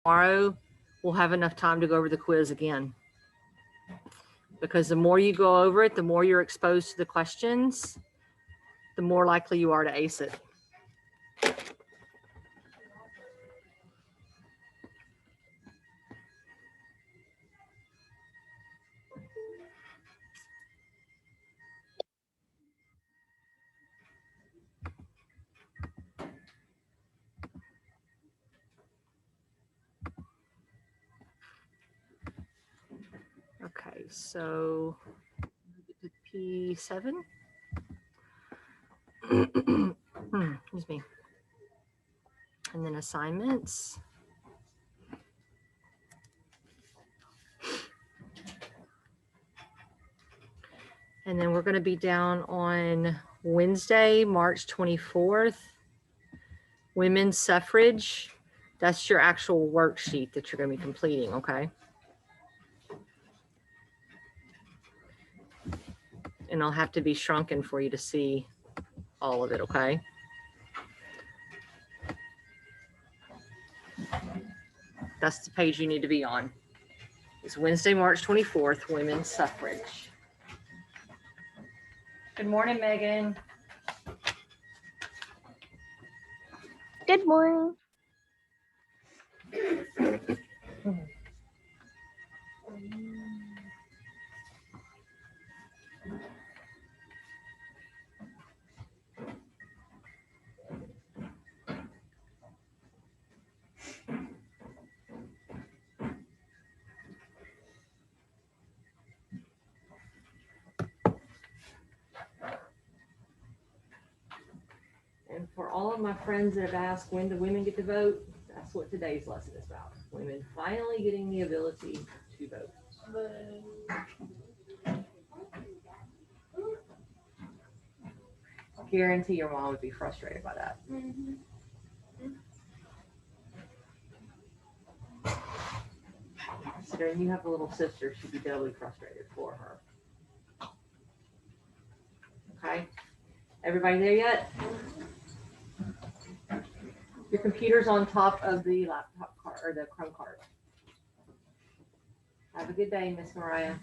tomorrow we'll have enough time to go over the quiz again. Because the more you go over it, the more you're exposed to the questions, the more likely you are to ace it. Okay, so P7. Excuse me. And then assignments. And then we're going to be down on Wednesday, March 24th. Women's suffrage. That's your actual worksheet that you're going to be completing, okay? And I'll have to be shrunken for you to see all of it, okay? That's the page you need to be on. It's Wednesday, March 24th, women's suffrage. Good morning, Megan. Good morning. And for all of my friends that have asked when do women get to vote, that's what today's lesson is about. Women finally getting the ability to vote. I guarantee your mom would be frustrated by that. Considering you have a little sister, she'd be doubly frustrated for her. Okay, everybody there yet? Your computer's on top of the laptop card or the Chrome card. Have a good day, Miss Mariah.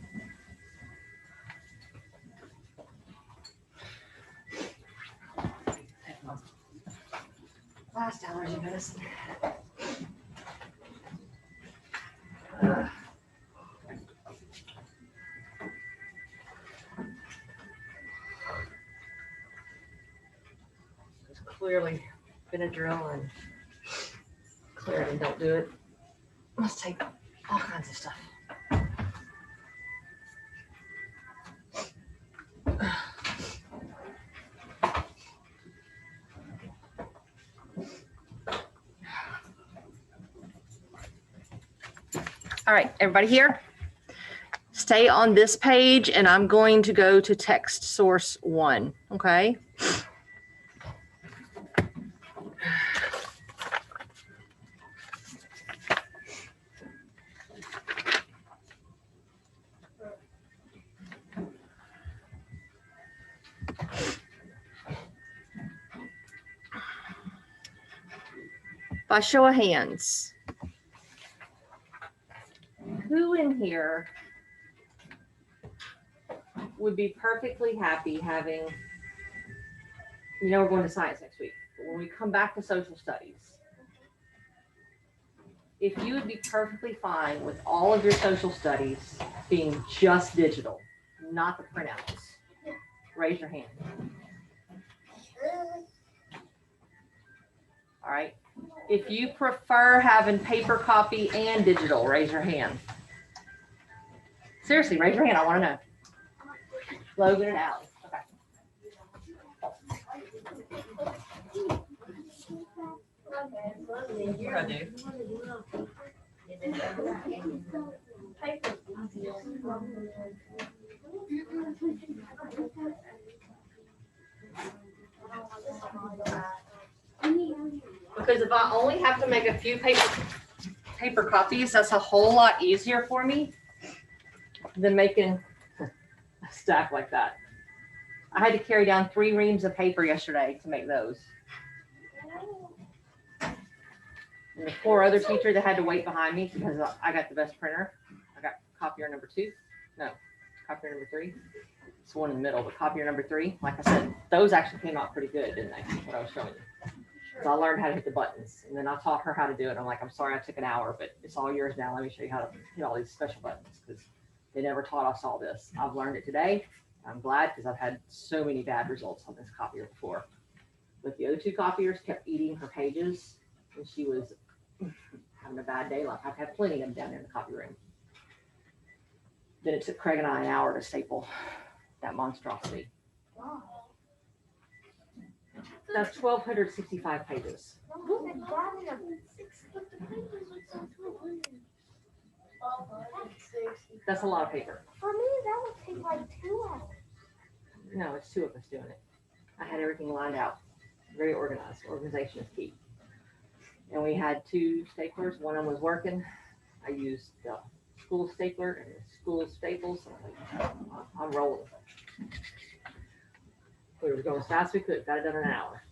Last allergy medicine. It's clearly Benadryl and Claritin don't do it. Must take all kinds of stuff. All right, everybody here? Stay on this page and I'm going to go to text source 1, okay? By show of hands, who in here would be perfectly happy having, you know, we're going to science next week, but when we come back to social studies, if you would be perfectly fine with all of your social studies being just digital, not the printouts, raise your hand. All right. If you prefer having paper copy and digital, raise your hand. Seriously, raise your hand. I want to know. Logan and Allie. Okay. You're gonna do. Because if I only have to make a few paper copies, that's a whole lot easier for me than making a stack like that. I had to carry down 3 reams of paper yesterday to make those. And the poor other teacher that had to wait behind me because I got the best printer. I got copier number 2. No, copier number 3. It's the one in the middle, but copier number 3. Like I said, those actually came out pretty good, didn't they? What I was showing you. So I learned how to hit the buttons, and then I taught her how to do it. I'm like, I'm sorry I took an hour, but it's all yours now. Let me show you how to hit all these special buttons because they never taught us all this. I've learned it today. I'm glad because I've had so many bad results on this copier before. But the other 2 copiers kept eating her pages, and she was having a bad day. Like I've had plenty of them down there in the copy room. Then it took Craig and I an hour to staple that monstrosity. Wow. That's 1,265 pages. That's a lot of paper. For me, that would take like 2 hours. No, it's 2 of us doing it. I had everything lined out, very organized. Organization is key. And we had 2 staplers. One of them was working. I used the school stapler and the school staples. So I'm rolling. We were going as fast as we could. Got it done in an hour.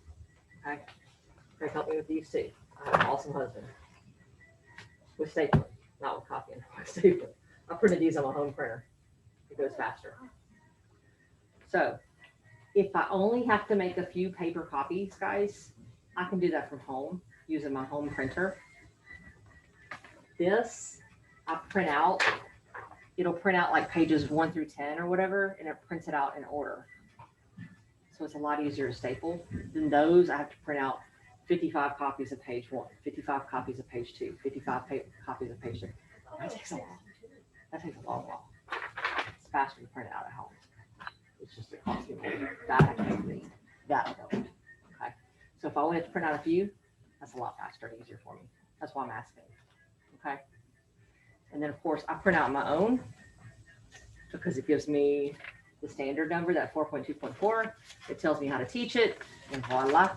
Okay. Craig helped me with these 2. I have an awesome husband. With stapling, not with copying. With stapling. I printed these on my home printer. It goes faster. So if I only have to make a few paper copies, guys, I can do that from home using my home printer. This, I print out. It'll print out like pages 1 through 10 or whatever, and it prints it out in order. So it's a lot easier to staple. Than those, I have to print out 55 copies of page 1, 55 copies of page 2, 55 copies of page 3. That takes a while. That takes a long while. It's faster to print it out at home. It's just it costs me more. That I can't read. That I don't. Okay. So if I only have to print out a few, that's a lot faster and easier for me. That's why I'm asking. Okay. And then of course I print out my own because it gives me the standard number, that 4.2.4. It tells me how to teach it, and voila,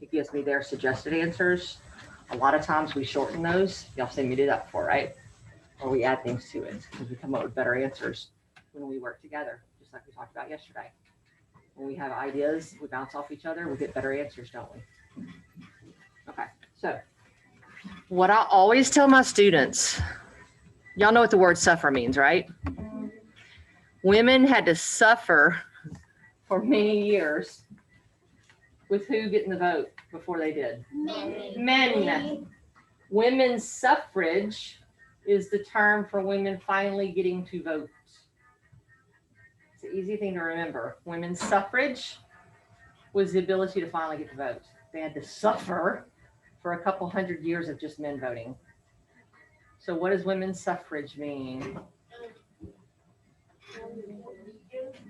it gives me their suggested answers. A lot of times we shorten those. Y'all seen me do that before, right? Or we add things to it because we come up with better answers when we work together, just like we talked about yesterday. When we have ideas, we bounce off each other, we get better answers, don't we? Okay, so what I always tell my students, y'all know what the word suffer means, right? Women had to suffer for many years with who getting the vote before they did? Men. Women's suffrage is the term for women finally getting to vote. It's an easy thing to remember. Women's suffrage was the ability to finally get to vote. They had to suffer for a couple hundred years of just men voting. So what does women's suffrage mean?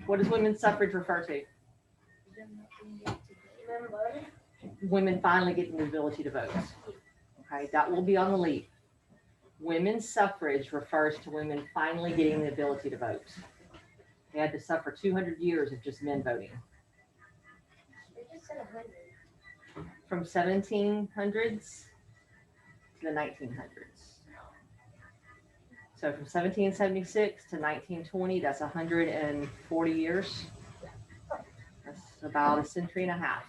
What does women's suffrage refer to? Women finally getting the ability to vote. Okay, that will be on the leap. Women's suffrage refers to women finally getting the ability to vote. They had to suffer 200 years of just men voting. From 1700s to the 1900s. So from 1776 to 1920, that's 140 years. That's about a century and a half.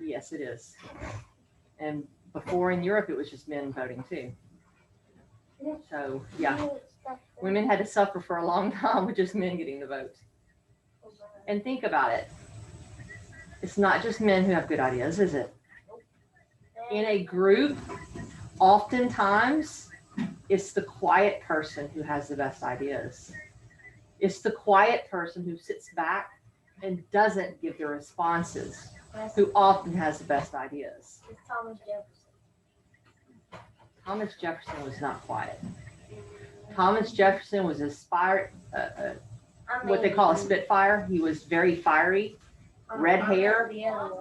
Yes, it is. And before in Europe, it was just men voting too. So yeah, women had to suffer for a long time with just men getting the vote. And think about it. It's not just men who have good ideas, is it? In a group, oftentimes, it's the quiet person who has the best ideas. It's the quiet person who sits back and doesn't give the responses who often has the best ideas. Thomas Jefferson. Thomas Jefferson was not quiet. Thomas Jefferson was what they call a spitfire. He was very fiery, red hair.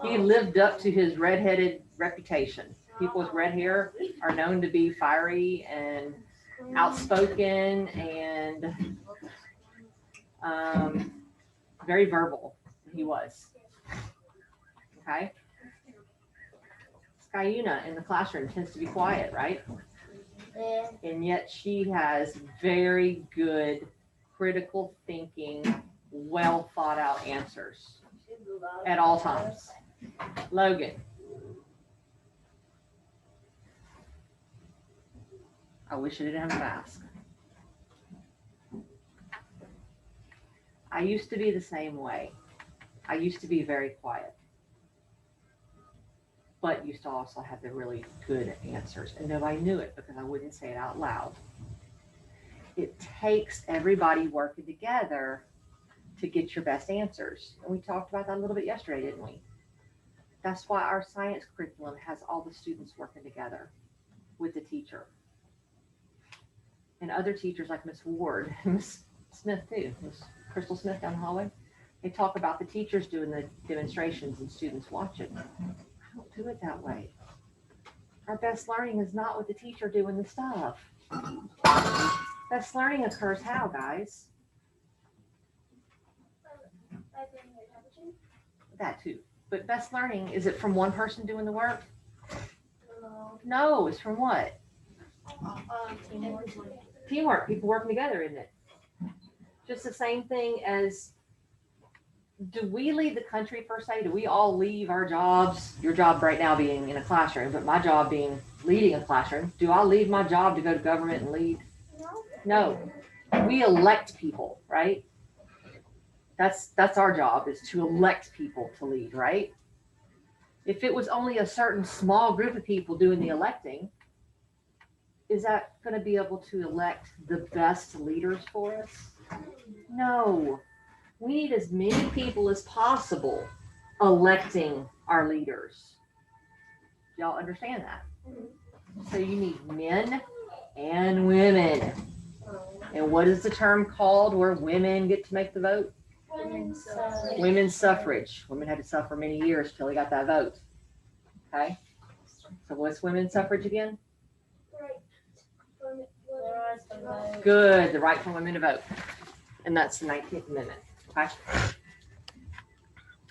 He lived up to his redheaded reputation. People with red hair are known to be fiery and outspoken and very verbal. He was. Okay. Skyuna in the classroom tends to be quiet, right? And yet she has very good critical thinking, well thought out answers at all times. Logan. I wish I didn't have a mask. I used to be the same way. I used to be very quiet, but used to also have the really good answers. And nobody knew it because I wouldn't say it out loud. It takes everybody working together to get your best answers. And we talked about that a little bit yesterday, didn't we? That's why our science curriculum has all the students working together with the teacher. And other teachers like Miss Ward, Miss Smith too, Miss Crystal Smith down the hallway, they talk about the teachers doing the demonstrations and students watching. I don't do it that way. Our best learning is not with the teacher doing the stuff. Best learning occurs how, guys? That too. But best learning, is it from one person doing the work? No, it's from what? Teamwork. Teamwork, people working together, isn't it? Just the same thing as, do we leave the country per se? Do we all leave our jobs? Your job right now being in a classroom, but my job being leading a classroom. Do I leave my job to go to government and lead? No. We elect people, right? That's our job, is to elect people to lead, right? If it was only a certain small group of people doing the electing, is that going to be able to elect the best leaders for us? No. We need as many people as possible electing our leaders. Y'all understand that? So you need men and women. And what is the term called where women get to make the vote? Women's suffrage. Women had to suffer many years till they got that vote. Okay? So what's women's suffrage again? Good, the right for women to vote. And that's the 19th Amendment. Okay?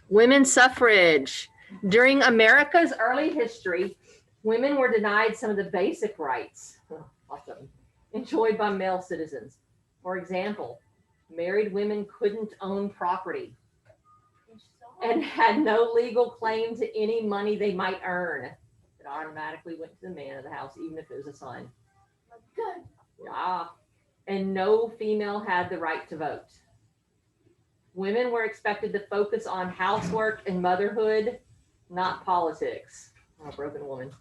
Women's suffrage. During America's early history, women were denied some of the basic rights, lots of them, enjoyed by male citizens. For example, married women couldn't own property and had no legal claim to any money they might earn. It automatically went to the man of the house, even if it was a son. Yeah. And no female had the right to vote. Women were expected to focus on housework and motherhood, not politics. Oh, broken woman.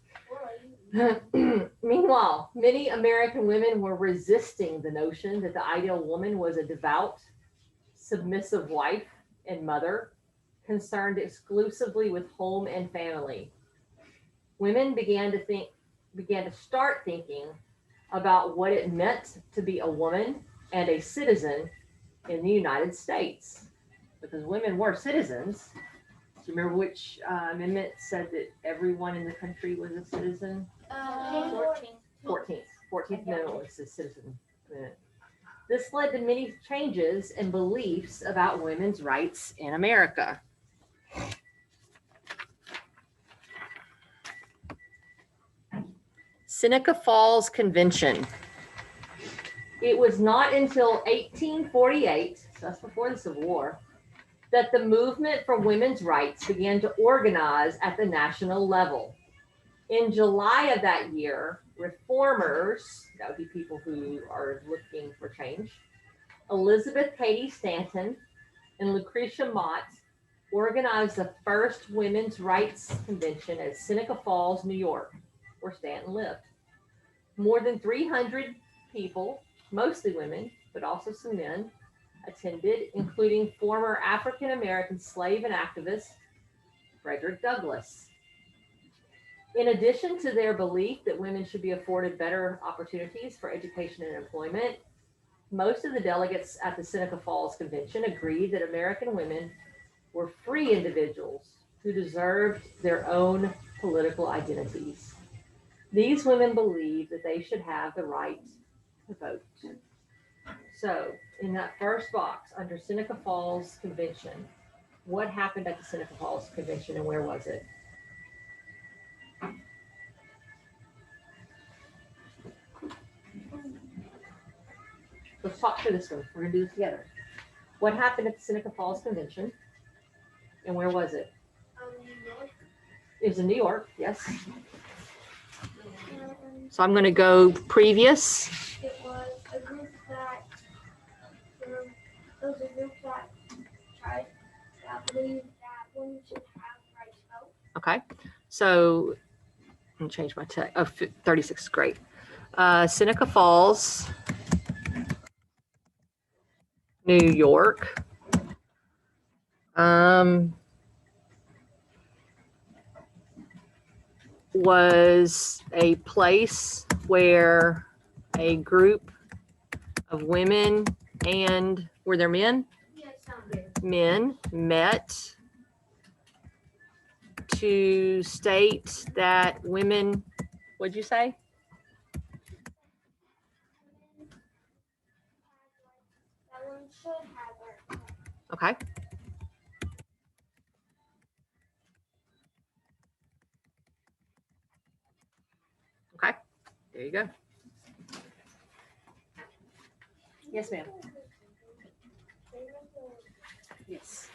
Meanwhile, many American women were resisting the notion that the ideal woman was a devout, submissive wife and mother, concerned exclusively with home and family. Women began to start thinking about what it meant to be a woman and a citizen in the United States, because women were citizens. Do you remember which amendment said that everyone in the country was a citizen? 14th Amendment was the citizen amendment. This led to many changes in beliefs about women's rights in America. Seneca Falls Convention. It was not until 1848, so that's before the Civil War, that the movement for women's rights began to organize at the national level. In July of that year, reformers, that would be people who are looking for change, Elizabeth Cady Stanton and Lucretia Mott organized the first women's rights convention at Seneca Falls, New York, where Stanton lived. More than 300 people, mostly women, but also some men, attended, including former African-American slave and activist Frederick Douglass. In addition to their belief that women should be afforded better opportunities for education and employment, most of the delegates at the Seneca Falls Convention agreed that American women were free individuals who deserved their own political identities. These women believed that they should have the right to vote. So, in that first box under Seneca Falls Convention, what happened at the Seneca Falls Convention and where was it? Let's talk through this one. We're going to do this together. What happened at the Seneca Falls Convention and where was it? New York. It was in New York, yes. And So I'm going to go previous. It was a group that, it was a group that tried, that believed that women should have right to vote. Okay. So I'm going to change my text. Oh, 36 is great. Seneca Falls, New York. Was a place where a group of women and were there men? Yeah, it sounds good. Men met to state that women, what'd you say? That women should have right to vote. Okay. Okay. There you go. Yes, ma'am. Yes.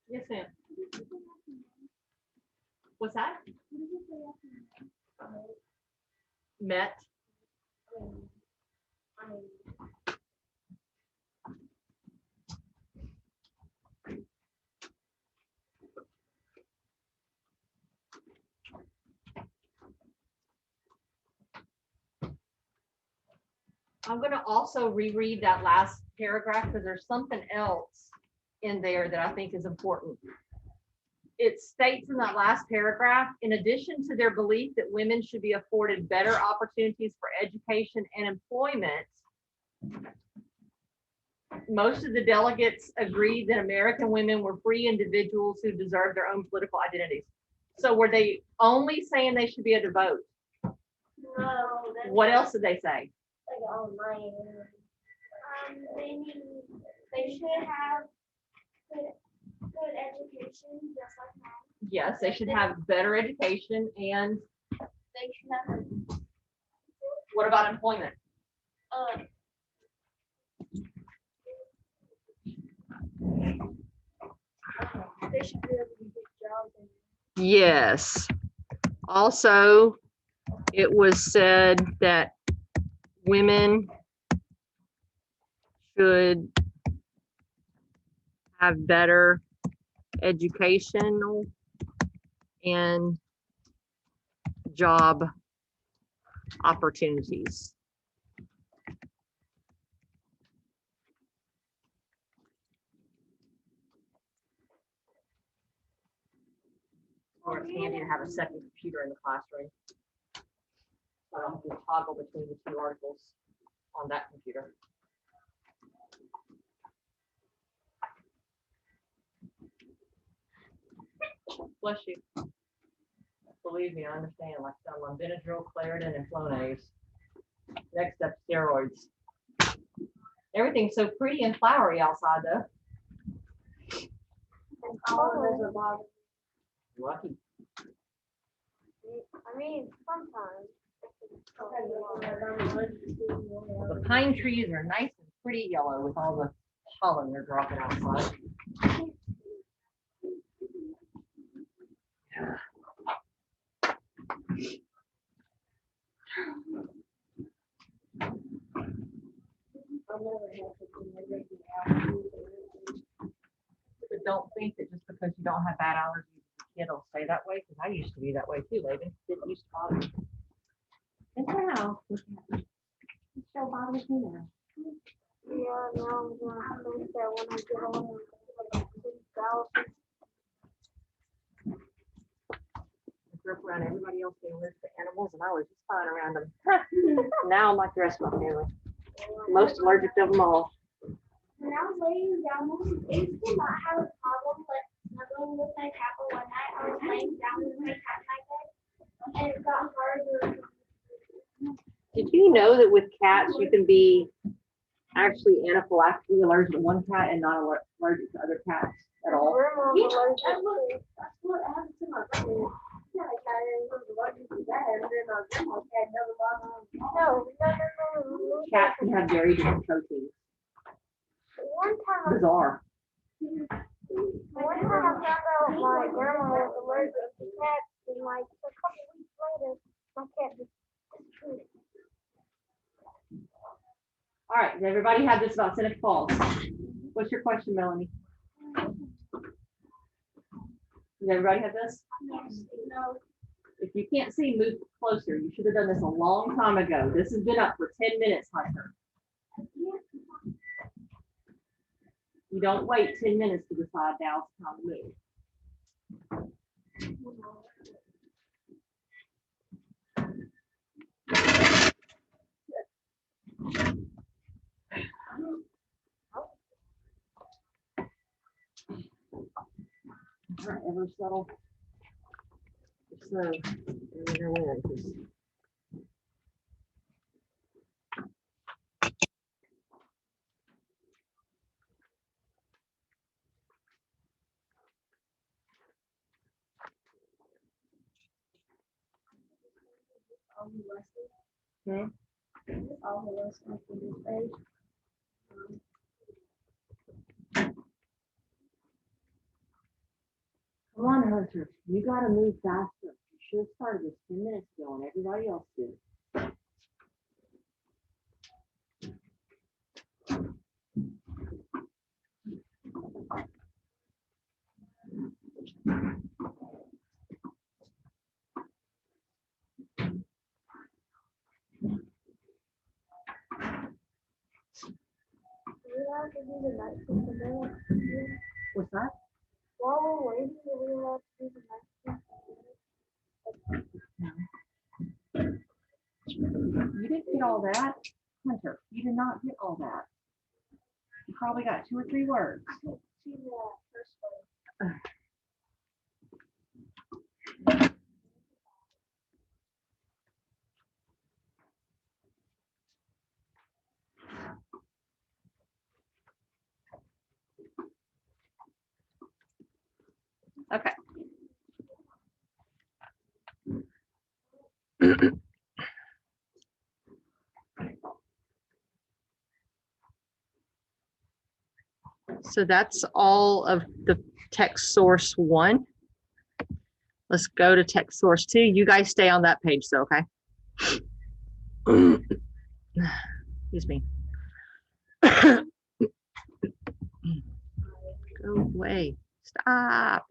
Yes, ma'am. What's that? Met. I'm going to also reread that last paragraph because there's something else in there that I think is important. It states in that last paragraph, in addition to their belief that women should be afforded better opportunities for education and employment, most of the delegates agreed that American women were free individuals who deserved their own political identities. So were they only saying they should be able to vote? No. What else did they say? Like online. They should have good education, just like mine. Yes, they should have better education, and They should have. what about employment? They should be able to get jobs. Yes. Also, it was said that women should have better educational and job opportunities. Or it's handy to have a second computer in the classroom. So I don't have to toggle between the two articles on that computer. Bless you. Believe me, I understand. Like I'm on Benadryl, Claritin, and Flonase. Next up, steroids. Everything's so pretty and flowery outside, though. And all of those are bothering. Lucky. I mean, sometimes. The pine trees are nice and pretty yellow with all the pollen they're dropping outside. But don't think that just because you don't have bad allergies, it'll stay that way, because I used to be that way too, Laban. Didn't used to bother me. And now, it still bothers me now. Yeah, now I'm gonna think that when I get home, like 6,000. I grew up around everybody else being allergic to animals, and I was just fine around them. Now I'm like the rest of my family. Most allergic of them all. When I was laying down, I used to not have a problem, but snuggling with my cat. But one night I was laying down with my cat in my bed, and it got harder. Did you know that with cats, you can be actually anaphylactically allergic to one cat and not allergic to other cats at all? Yeah, that's what happened to my brother. Yeah, like I was allergic to that, and then my grandma had never bothered him. No. Cats can have very different proteins. One time, Bizarre. I found out my grandma was allergic to cats, and like a couple weeks later, my cat just disappeared. All right, does everybody have this about Seneca Falls? What's your question, Melanie? Does everybody have this? No. If you can't see, move closer. You should have done this a long time ago. This has been up for 10 minutes, Hunter. You don't wait 10 minutes to decide now it's time to move. All right, ever settle. So, I'm gonna win, 'cause Hmm? All the listeners to this page. Come on, Hunter, you gotta move faster. You should have started this 10 minutes ago and everybody else did. We have to do the night shift today. What's that? While we're waiting, we have to do the night shift. You didn't get all that, Hunter. You did not get all that. You probably got 2 or 3 words. See the first one. Okay. So that's all of the text source 1. Let's go to text source 2. You guys stay on that page, so okay. Excuse me. Go away. Stop.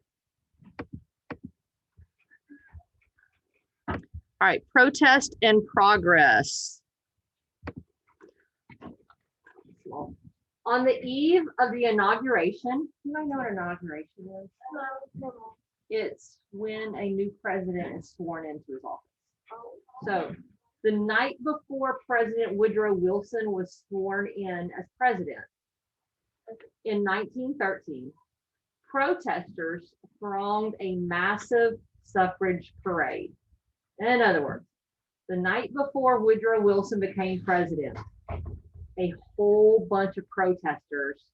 All right, protest in progress. On the eve of the inauguration, you might know what inauguration is. It's when a new president is sworn into his office. So the night before President Woodrow Wilson was sworn in as president in 1913, protesters thronged a massive suffrage parade. In other words, the night before Woodrow Wilson became president, a whole bunch of protesters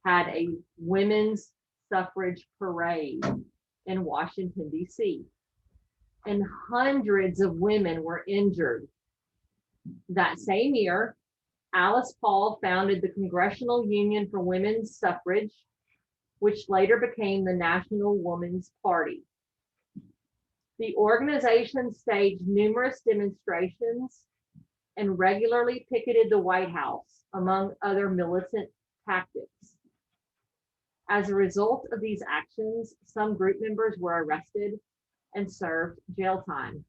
had a women's suffrage parade in Washington, D.C. And hundreds of women were injured. That same year, Alice Paul founded the Congressional Union for Women's Suffrage, which later became the National Woman's Party. The organization staged numerous demonstrations and regularly picketed the White House, among other militant tactics. As a result of these actions, some group members were arrested and served jail time.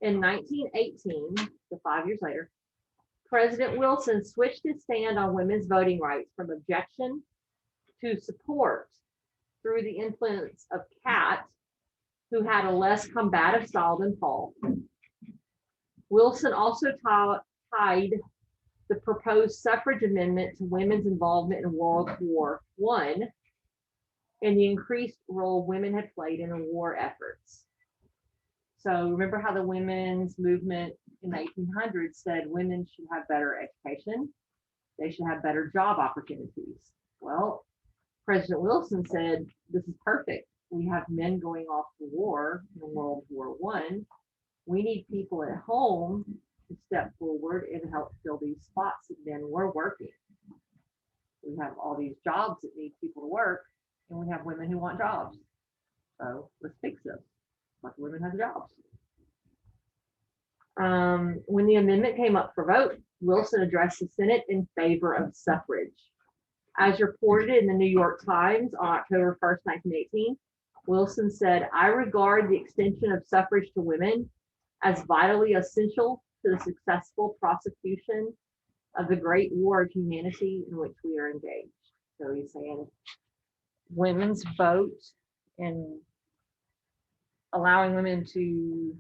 In 1918, so 5 years later, President Wilson switched his stand on women's voting rights from objection to support through the influence of Cat, who had a less combative style than Paul. Wilson also tied the proposed suffrage amendment to women's involvement in World War I and the increased role women had played in the war efforts. So remember how the women's movement in the 1800s said women should have better education, they should have better job opportunities. Well, President Wilson said, this is perfect. We have men going off to war in World War I. We need people at home to step forward and help fill these spots that men were working. We have all these jobs that need people to work, and we have women who want jobs. So let's fix this. Let women have jobs. When the amendment came up for vote, Wilson addressed the Senate in favor of suffrage. As reported in the New York Times on October 1st, 1918, Wilson said, "I regard the extension of suffrage to women as vitally essential to the successful prosecution of the great war of humanity in which we are engaged." So he's saying women's vote and allowing women to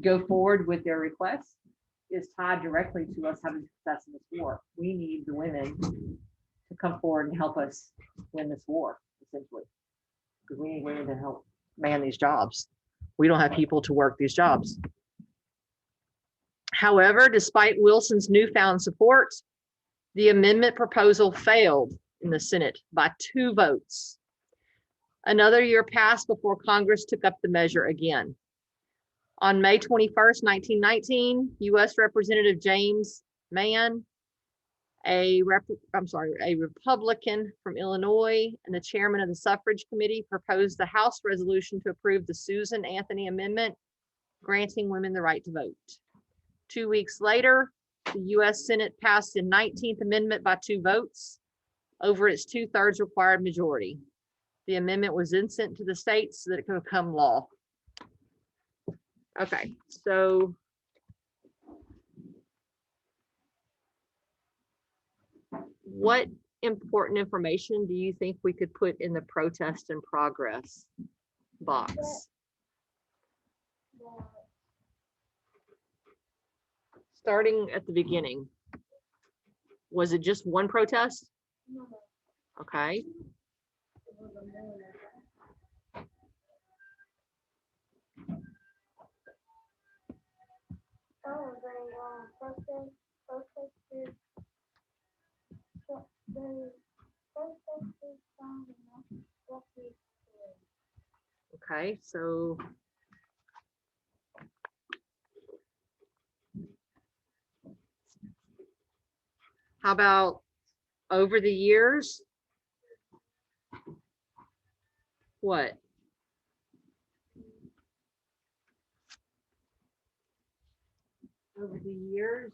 go forward with their requests is tied directly to us having success in this war. We need the women to come forward and help us win this war, essentially, because we need women to help man these jobs. We don't have people to work these jobs. However, despite Wilson's newfound support, the amendment proposal failed in the Senate by 2 votes. Another year passed before Congress took up the measure again. On May 21st, 1919, U.S. Representative James Mann, a Republican from Illinois and the chairman of the Suffrage Committee, proposed the House resolution to approve the Susan Anthony Amendment, granting women the right to vote. 2 weeks later, the U.S. Senate passed the 19th Amendment by 2 votes over its 2/3 required majority. The amendment was then sent to the states so that it could become law. Okay, so what important information do you think we could put in the protest in progress box? Starting at the beginning, was it just one protest? No. Okay. Oh, they protested. They protested from the Okay, so how about over the years? What? Over the years?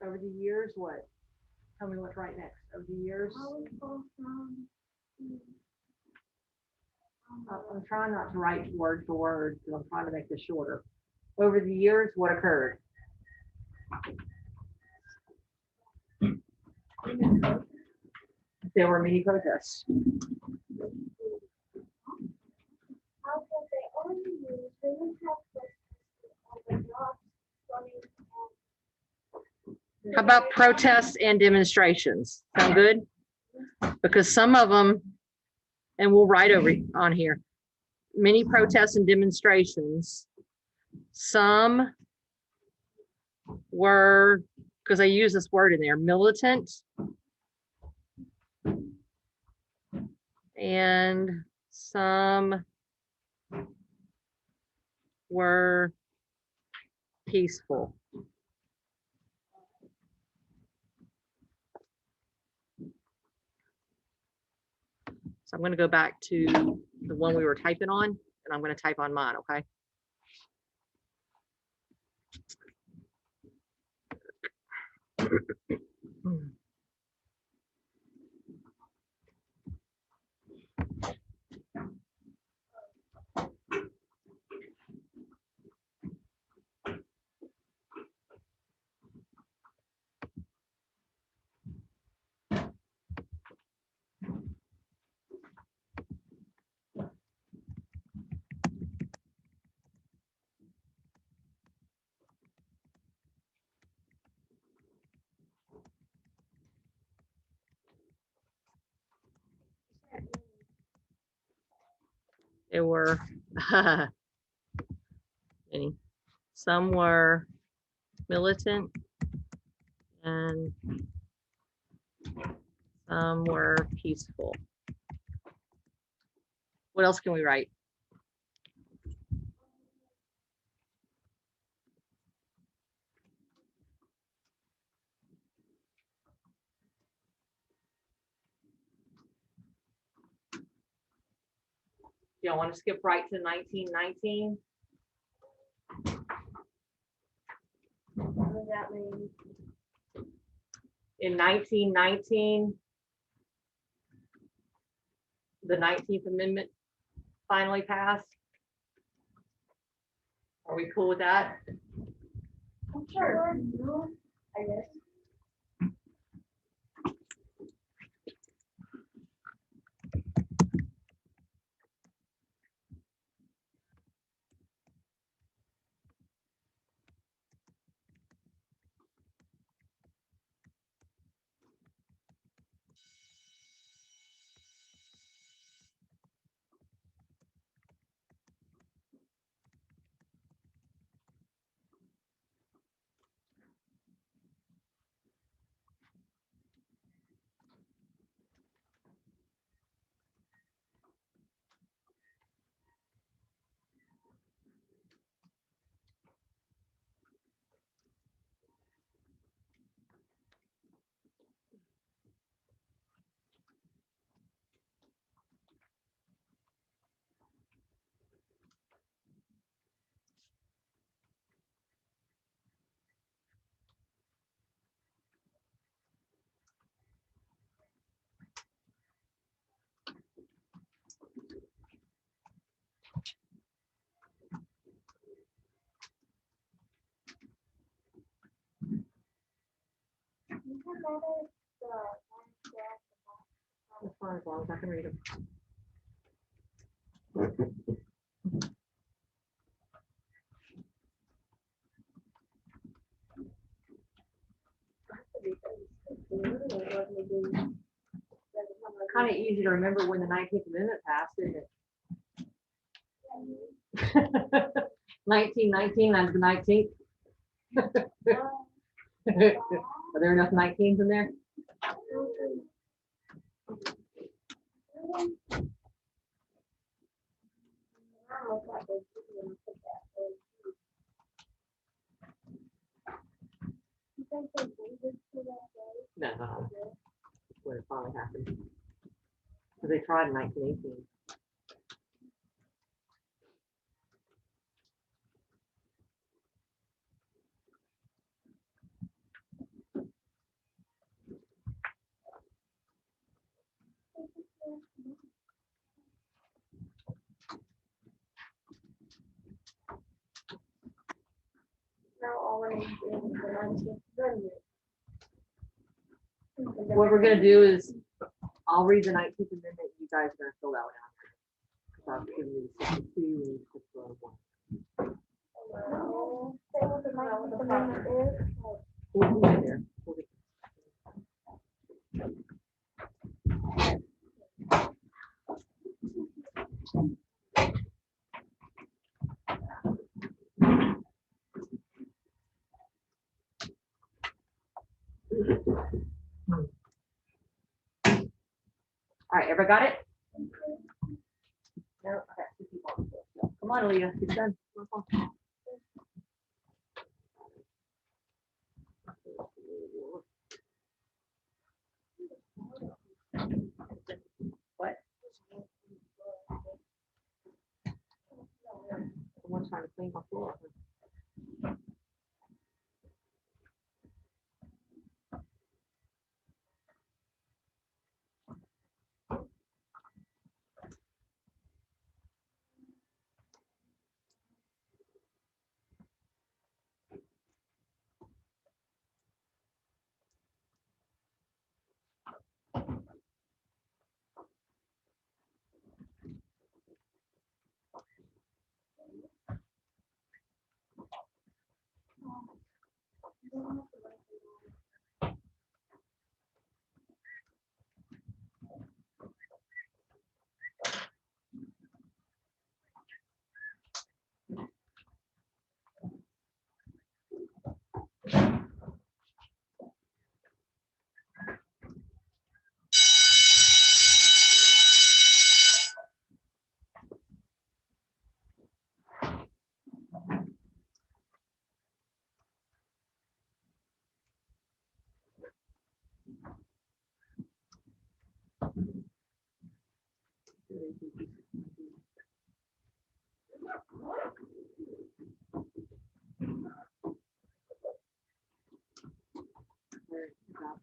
Over the years, what? Tell me what's right next. Over the years? I'm trying not to write word for word because I'm trying to make this shorter. Over the years, what occurred? There were many protests. How about protests and demonstrations? Sound good? Because some of them, and we'll write over on here, many protests and demonstrations. Some were, because I use this word in there, militant. And some were peaceful. So I'm going to go back to the one we were typing on, and I'm going to type on mine, okay? There were many. Some were militant and some were peaceful. What else can we write? Y'all want to skip right to 1919? What does that mean? In 1919, the 19th Amendment finally passed. Are we cool with that? I'm sure. No, I guess. That's fine, as long as I can read them. Kind of easy to remember when the 19th Amendment passed, isn't it? 1919, that's the 19th. Are there enough 19s in there? No, when it finally happened. Because they tried in 1918. Now all we're gonna do is the 19th Amendment. What we're gonna do is, I'll read the 19th Amendment, you guys are gonna fill that one out. Because I'll give you the 62 and 61. Say what the 19th Amendment is. We'll get there. We'll get All right, everybody got it? No, okay, 2 people. Come on, Leah, it's done. Come on. trying to clean my floor.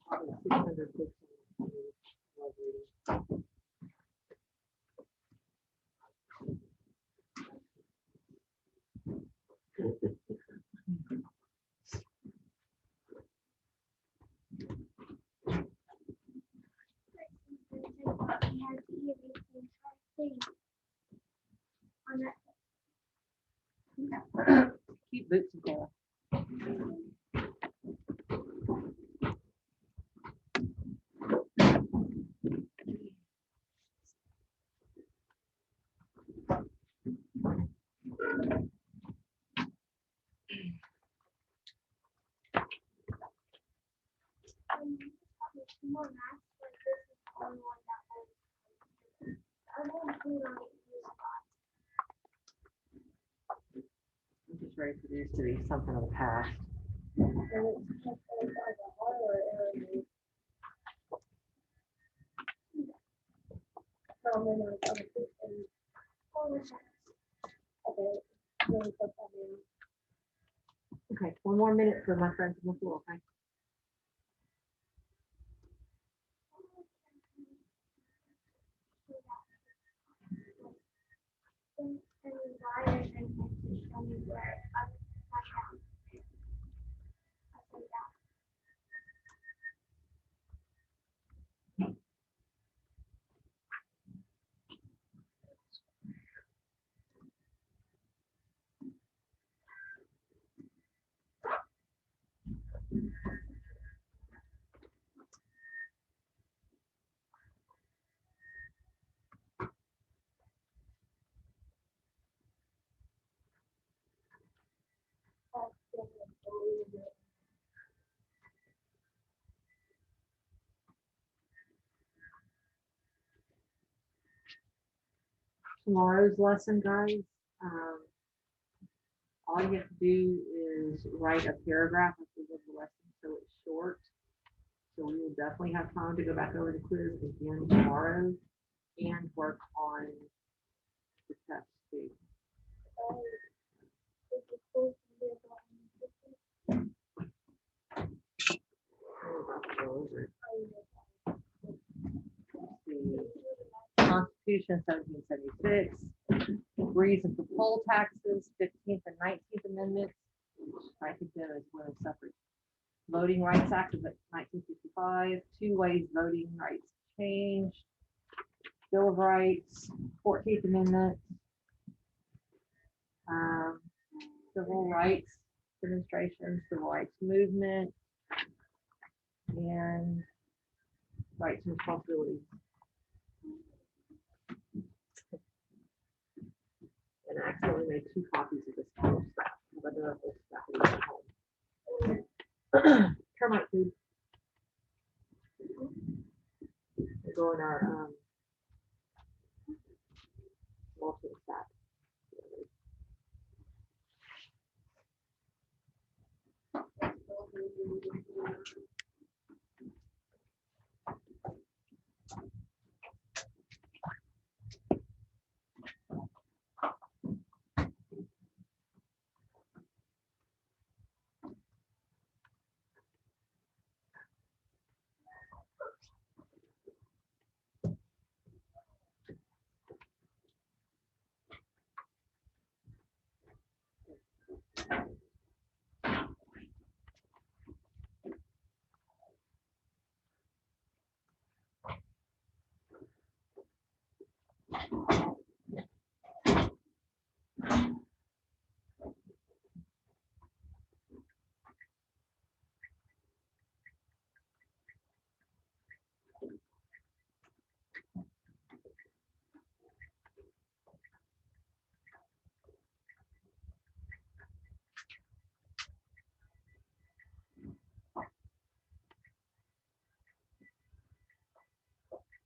Probably 600 books on love reading. Keep boots and tail. More math, but this is the only one that holds. I won't put it on it. I'm just ready for this to be something of the past. Okay, one more minute for my friends on the floor, okay? And why and to show me where I found. Tomorrow's lesson, guys, all you have to do is write a paragraph at the end of the lesson, so it's short. So we will definitely have time to go back over the quiz again tomorrow and work on the test too. Constitution 1776, reason for poll taxes, 15th and 19th Amendments, I think that is women's suffrage. Voting Rights Act of 1955, two ways voting rights changed, Bill of Rights, 14th Amendment, civil rights demonstration, civil rights movement, and rights and responsibilities. And I accidentally made 2 copies of this whole stuff, but I don't know if this stuff is at home. Termite food. They go in our mulching stack.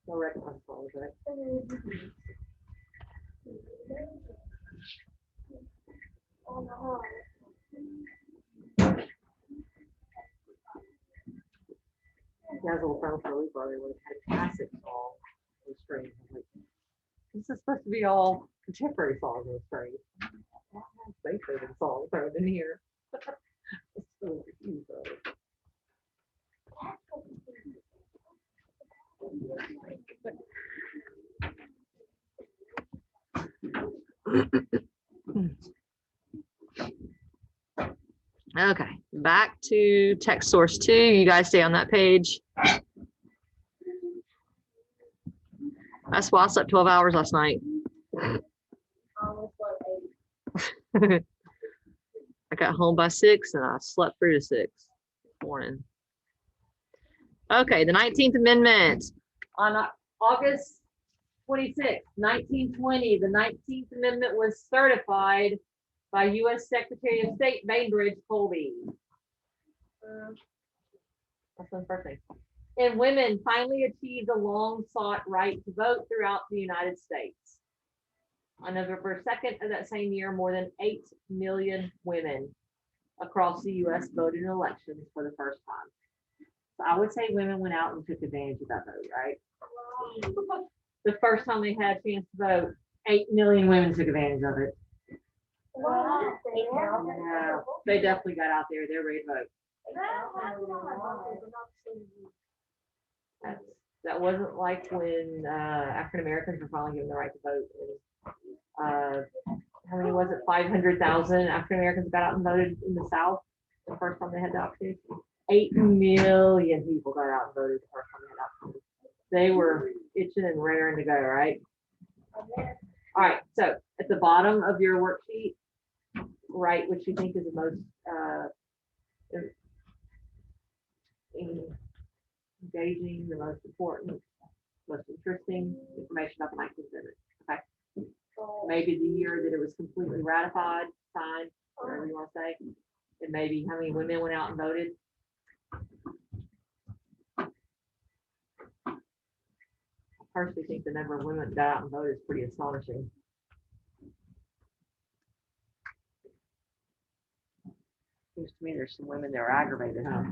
No recognize falls, right? That's a little fun for Lee brother when it had classic song on the screen. I'm like, this is supposed to be all contemporary songs on the screen. Beethoven songs thrown in here. It's so cute, though. Okay, back to text source 2. You guys stay on that page. That's why I slept 12 hours last night. I got home by 6 and I slept through to 6 this morning. Okay, the 19th Amendment. On August 26, 1920, the 19th Amendment was certified by U.S. Secretary of State Bainbridge Colby. That's the first thing. And women finally achieved the long-sought right to vote throughout the United States. On November 2nd of that same year, more than 8 million women across the U.S. voted in elections for the first time. So I would say women went out and took advantage of that vote, right? The first time they had a chance to vote, 8 million women took advantage of it. Yeah, they definitely got out there. They're ready to vote. That wasn't like when African Americans were finally given the right to vote. How many was it? 500,000 African Americans got out and voted in the South the first time they had the opportunity. 8 million people got out and voted the first time they had the opportunity. They were itching and raring to go, right? All right, so at the bottom of your worksheet, write what you think is the most engaging, the most important, most interesting information about the 19th Amendment. Okay. Maybe the year that it was completely ratified, signed, whatever you want to say, and maybe how many women went out and voted. I personally think the number of women that got out and voted is pretty astonishing. Seems to me there's some women that are aggravated, huh?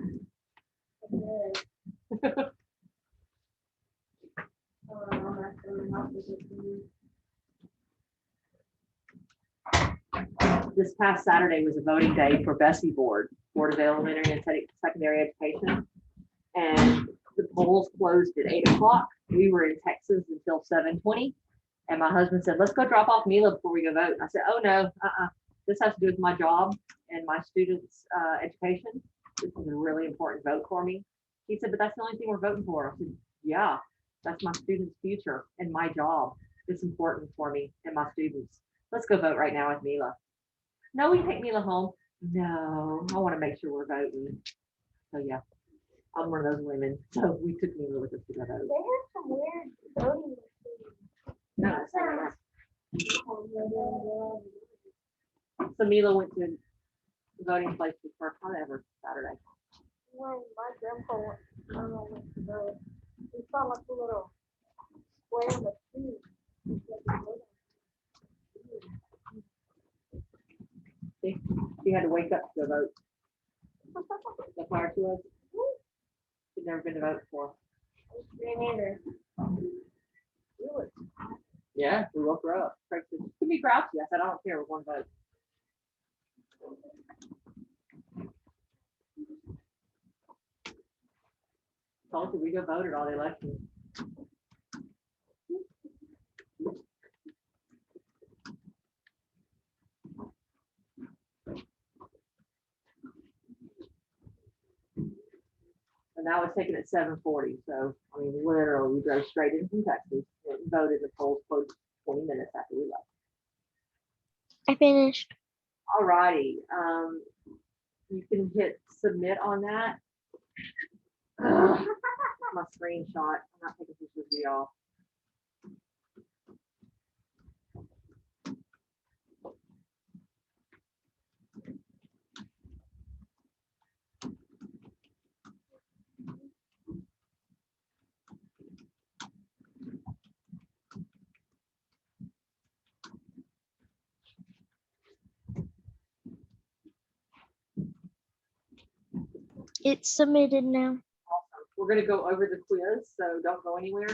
This past Saturday was a voting day for Bessie Board of Elementary and Secondary Education. And the polls closed at 8 o'clock. We were in Texas until 7:20. And my husband said, let's go drop off Mila before we go vote. And I said, oh no, this has to do with my job and my students' education. This is a really important vote for me. He said, but that's the only thing we're voting for. I said, yeah, that's my students' future and my job. It's important for me and my students. Let's go vote right now with Mila. No, we can take Mila home. No, I want to make sure we're voting. So yeah, I'm one of those women. So we took Mila with us to go vote. They have some weird voting machines. No, it's not. So Mila went to the voting place for the first time ever Saturday. When my grandpa went to vote, he saw like a little square machine. She had to wake up to go vote. That's why she was. She'd never been to vote before. Me neither. Yeah, we woke her up. Craig said, you can be grouchy. I said, I don't care. We're going to vote. Told you we go voted all the elections. And that was taken at 7:40. So, I mean, literally, we drove straight in from Texas and voted. The polls closed 20 minutes after we left. I finished. All righty. You can hit submit on that. My screenshot. I'm not taking pictures of y'all. It's submitted now. We're gonna go over the quiz, so don't go anywhere.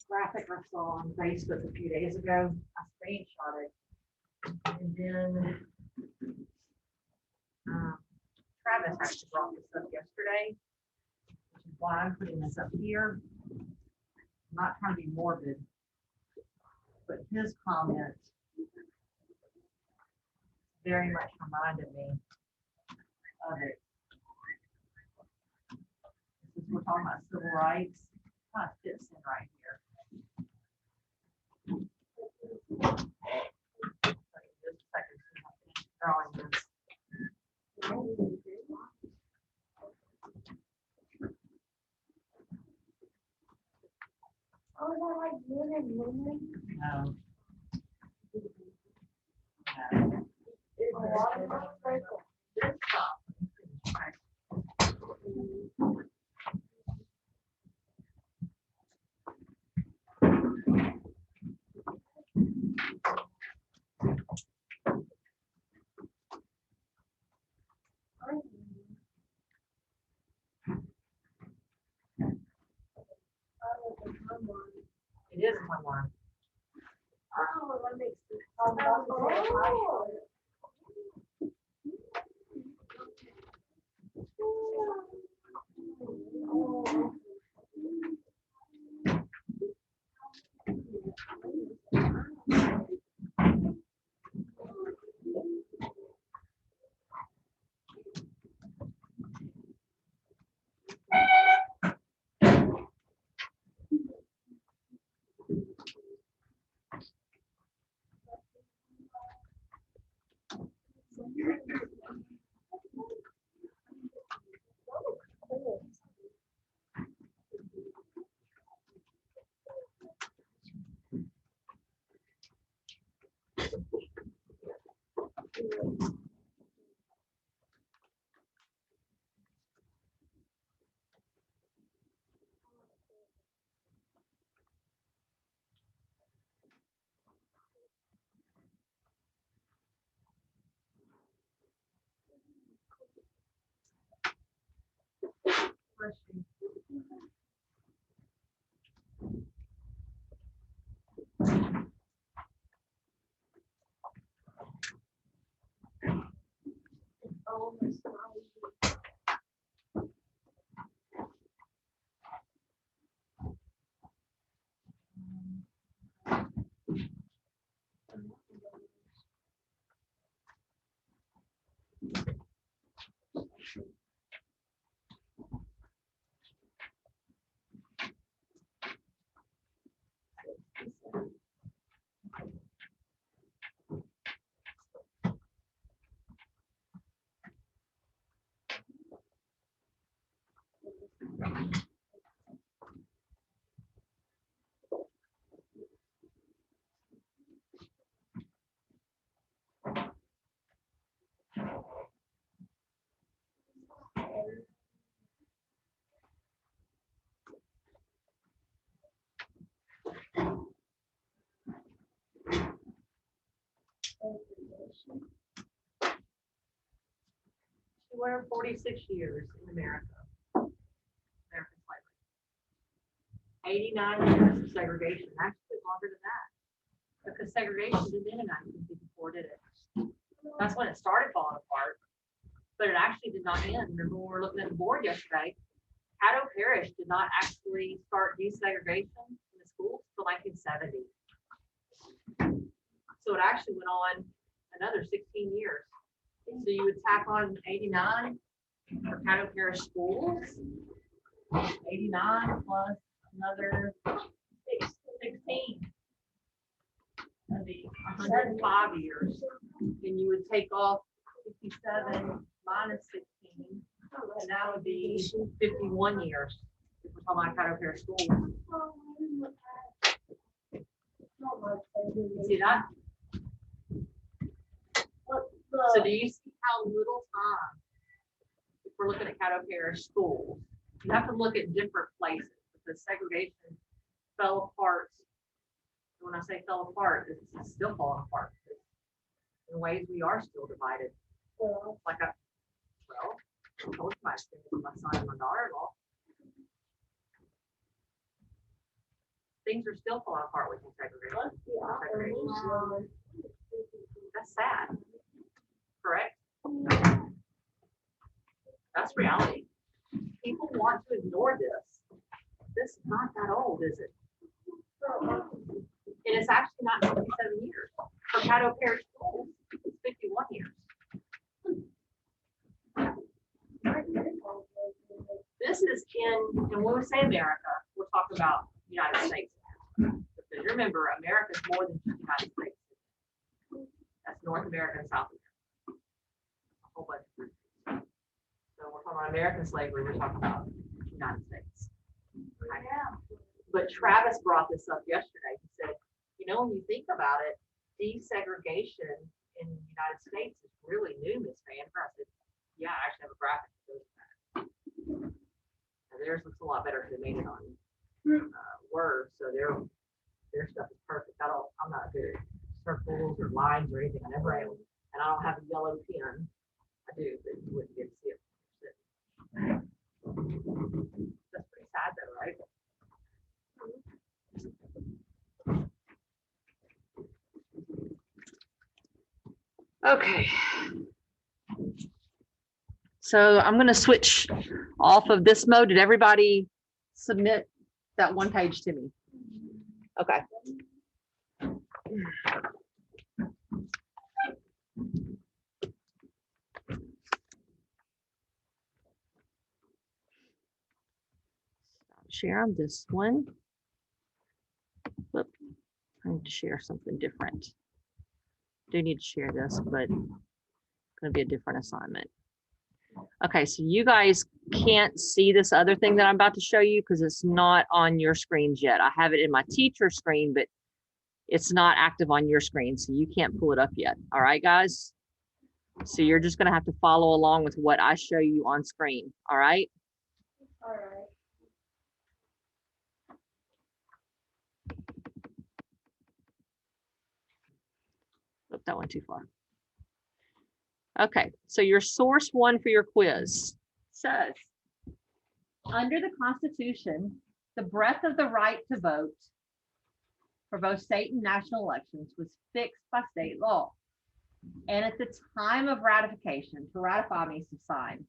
Graphic I saw on Facebook a few days ago. I screenshot it. And then Travis actually brought this up yesterday, which is why I'm putting this up here. I'm not trying to be morbid, but his comment very much reminded me of it. Since we're talking about civil rights, kind of fits in right here. Just a second, see if I can finish drawing this. Oh, is that like moon and moon? No. It's a lot of circle. This top. It is one line. Oh, that makes sense. Oh. She went 46 years in America. American slavery. 89 years of segregation. Actually longer than that. Because segregation didn't end in 1954, did it? That's when it started falling apart. But it actually did not end. Remember when we were looking at the board yesterday? Caddo Parish did not actually start desegregation in the schools until 1970. So it actually went on another 16 years. So you would tack on 89 for Caddo Parish schools, 89 plus another 16. That'd be 105 years. And you would take off 57 minus 16. And that would be 51 years. If we're talking about Caddo Parish Schools. See that? So do you see how little time, if we're looking at Caddo Parish Schools, you have to look at different places because segregation fell apart. When I say fell apart, it's still falling apart. In ways we are still divided. Like I told my experience with my son and my daughter-in-law. Things are still falling apart with segregation. That's sad. Correct? That's reality. People want to ignore this. This is not that old, is it? And it's actually not 57 years. For Caddo Parish Schools, it's 51 years. This is and when we say America, we're talking about the United States. Because remember, America is more than just the United States. That's North America and South America. A whole bunch of countries. So we're talking about American slavery, we're talking about the United States. Right? But Travis brought this up yesterday. He said, you know, when you think about it, desegregation in the United States is really new, Miss Vanper. I said, yeah, I actually have a graphic that shows that. And theirs looks a lot better because they made it on Word, so their stuff is perfect. I'm not good at circles or lines or anything. I never am, and I don't have a yellow pen. I do, but you wouldn't get to see it. That's pretty sad, though, right? Okay. So I'm going to switch off of this mode. Did everybody submit that one page to me? Okay. Share on this one. Whoop. I need to share something different. Do need to share this, but it's going to be a different assignment. Okay, so you guys can't see this other thing that I'm about to show you because it's not on your screens yet. I have it in my teacher screen, but it's not active on your screen, so you can't pull it up yet. All right, guys? So you're just going to have to follow along with what I show you on screen. All right? All right. Flip that one too far. Okay, so your source one for your quiz says, under the Constitution, the breadth of the right to vote for both state and national elections was fixed by state law. And at the time of ratification, to ratify means to sign.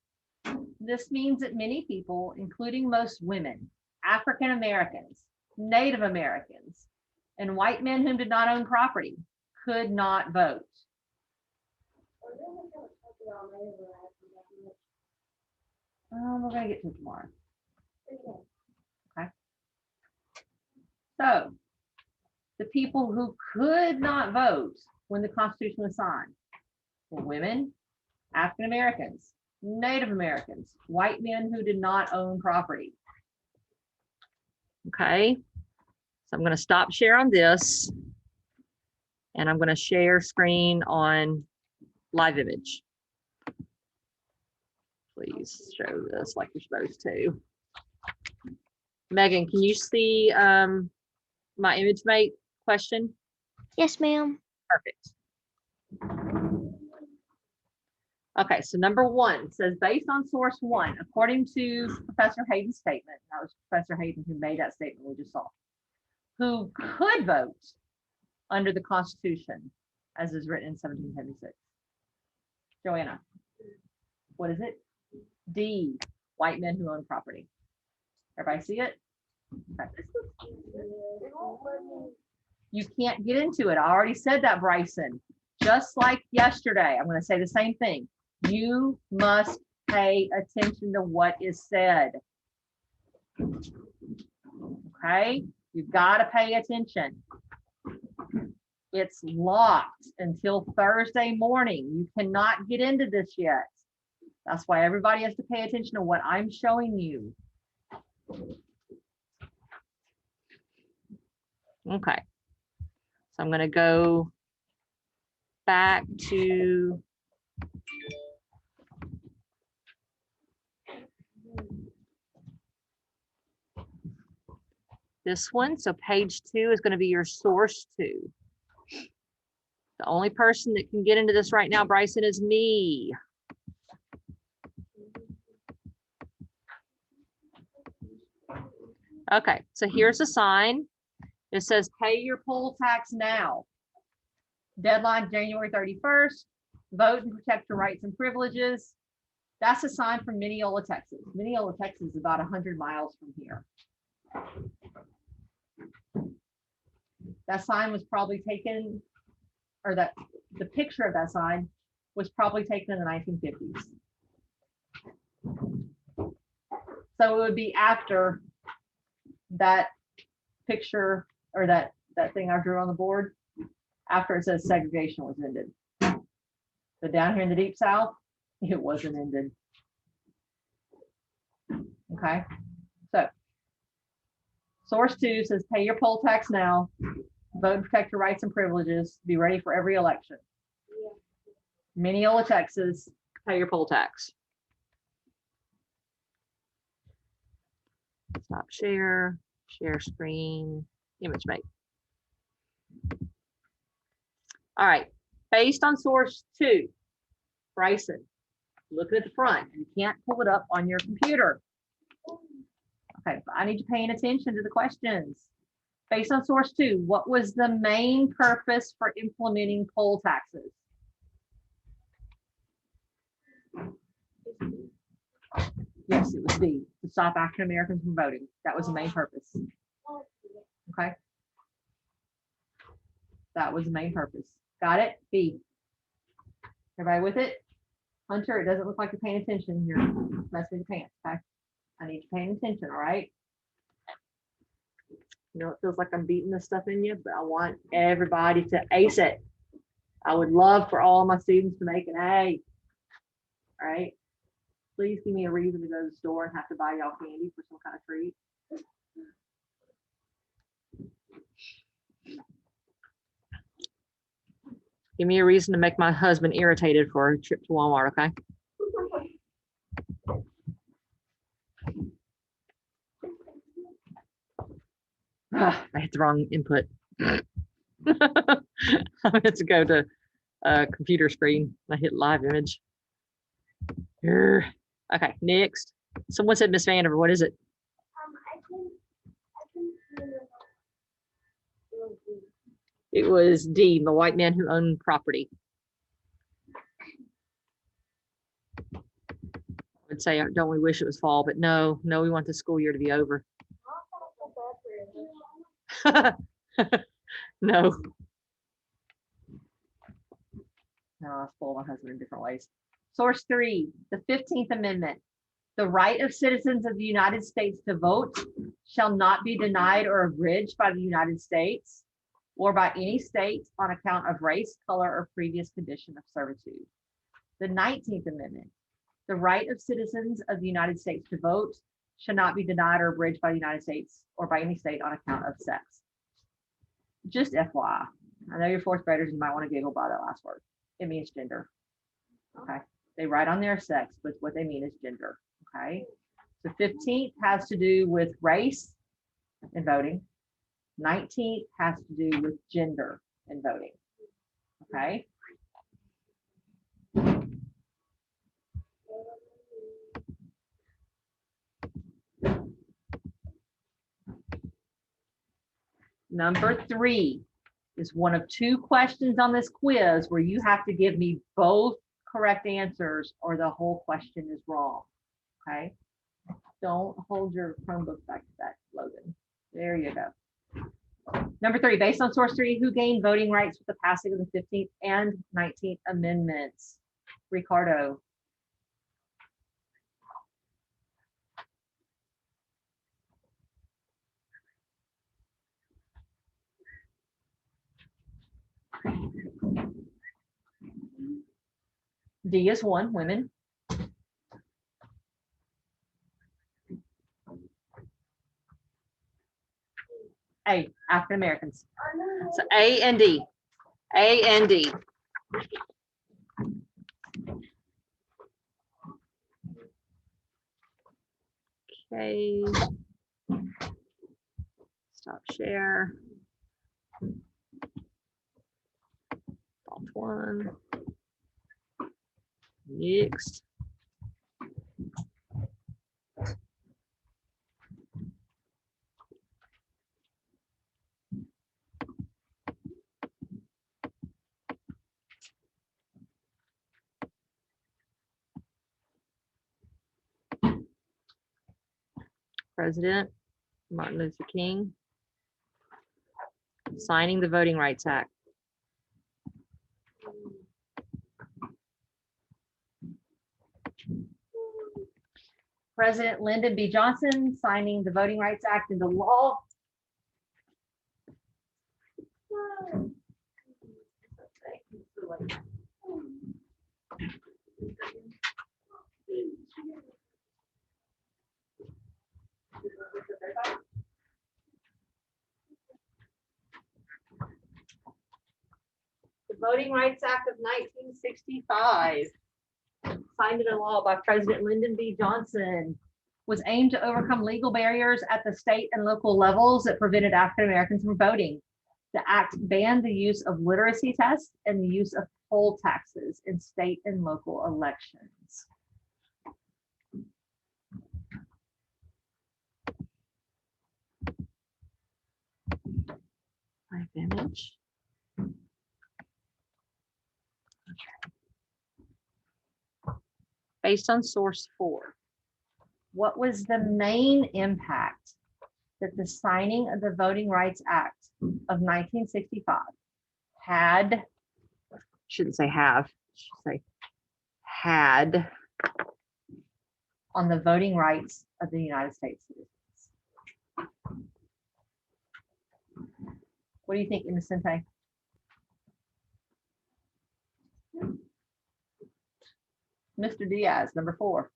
This means that many people, including most women, African Americans, Native Americans, and white men who did not own property, could not vote. We're going to get to it tomorrow. Okay. So, the people who could not vote when the Constitution was signed were women, African Americans, Native Americans, white men who did not own property. Okay. So I'm going to stop share on this. And I'm going to share screen on live image. Please show this like you're supposed to. Megan, can you see my image mate question? Yes, ma'am. Perfect. Okay, so number one says, based on source one, according to Professor Hayden's statement, that was Professor Hayden who made that statement we just saw, who could vote under the Constitution as is written in 1776. Joanna, what is it? D, white men who own property. Everybody see it? Okay. You can't get into it. I already said that, Bryson. Just like yesterday, I'm going to say the same thing. You must pay attention to what is said. Okay? You've got to pay attention. It's locked until Thursday morning. You cannot get into this yet. That's why everybody has to pay attention to what I'm showing you. Okay. So I'm going to go back to this one. So page 2 is going to be your source 2. The only person that can get into this right now, Bryson, is me. Okay, so here's a sign. It says pay your poll tax now. Deadline January 31st. Vote and protect your rights and privileges. That's a sign from Mineola, Texas. Mineola, Texas is about 100 miles from here. That sign was probably taken, or that the picture of that sign was probably taken in the 1950s. So it would be after that picture or that thing I drew on the board, after it says segregation was ended. But down here in the Deep South, it wasn't ended. Okay, so source 2 says pay your poll tax now, vote and protect your rights and privileges, be ready for every election. Mineola, Texas, pay your poll tax. Stop share, share screen, image make. All right, based on source 2, Bryson, look at the front. You can't pull it up on your computer. Okay, but I need you paying attention to the questions. Based on source 2, what was the main purpose for implementing poll taxes? Yes, it was B, to stop African Americans from voting. That was the main purpose. Okay. That was the main purpose. Got it? B. Everybody with it? Hunter, it doesn't look like you're paying attention. You're messing with your pants. Okay. I need you paying attention. All right. You know, it feels like I'm beating this stuff in you, but I want everybody to ace it. I would love for all my students to make an A. All right. Please give me a reason to go to the store and have to buy y'all candy for some kind of treat. Give me a reason to make my husband irritated for a trip to Walmart, okay? I hit the wrong input. I meant to go to computer screen. I hit live image. Okay, next. Someone said Miss Vandiver. What is it? It was D, the white man who owned property. I would say, don't we wish it was fall, but no, we want the school year to be over. No. No, I spoil my husband in different ways. Source 3, the 15th Amendment. The right of citizens of the United States to vote shall not be denied or abridged by the United States or by any state on account of race, color, or previous condition of servitude. The 19th Amendment. The right of citizens of the United States to vote shall not be denied or abridged by the United States or by any state on account of sex. Just FYI, I know you're fourth graders, you might want to giggle by that last word. It means gender. Okay, they write on their sex, but what they mean is gender. Okay, so 15th has to do with race and voting. 19th has to do with gender and voting. Okay. Number 3 is one of 2 questions on this quiz where you have to give me both correct answers or the whole question is wrong. Okay. Don't hold your Chromebook back to that, Logan. There you go. Number 3, based on source 3, who gained voting rights with the passing of the 15th and 19th Amendments? Ricardo. D is 1, women. A, African Americans. So A and D. A and D. Okay. Stop share. Alt 1. Next. President Martin Luther King signing the Voting Rights Act. President Lyndon B. Johnson signing the Voting Rights Act into law. The Voting Rights Act of 1965, signed into law by President Lyndon B. Johnson, was aimed to overcome legal barriers at the state and local levels that prevented African Americans from voting. The act banned the use of literacy tests and the use of poll taxes in state and local elections. Live image. Based on source 4, what was the main impact that the signing of the Voting Rights Act of 1965 had, shouldn't say have, should say had, on the voting rights of the United States citizens? What do you think, Innocente? Mr. Diaz, number 4.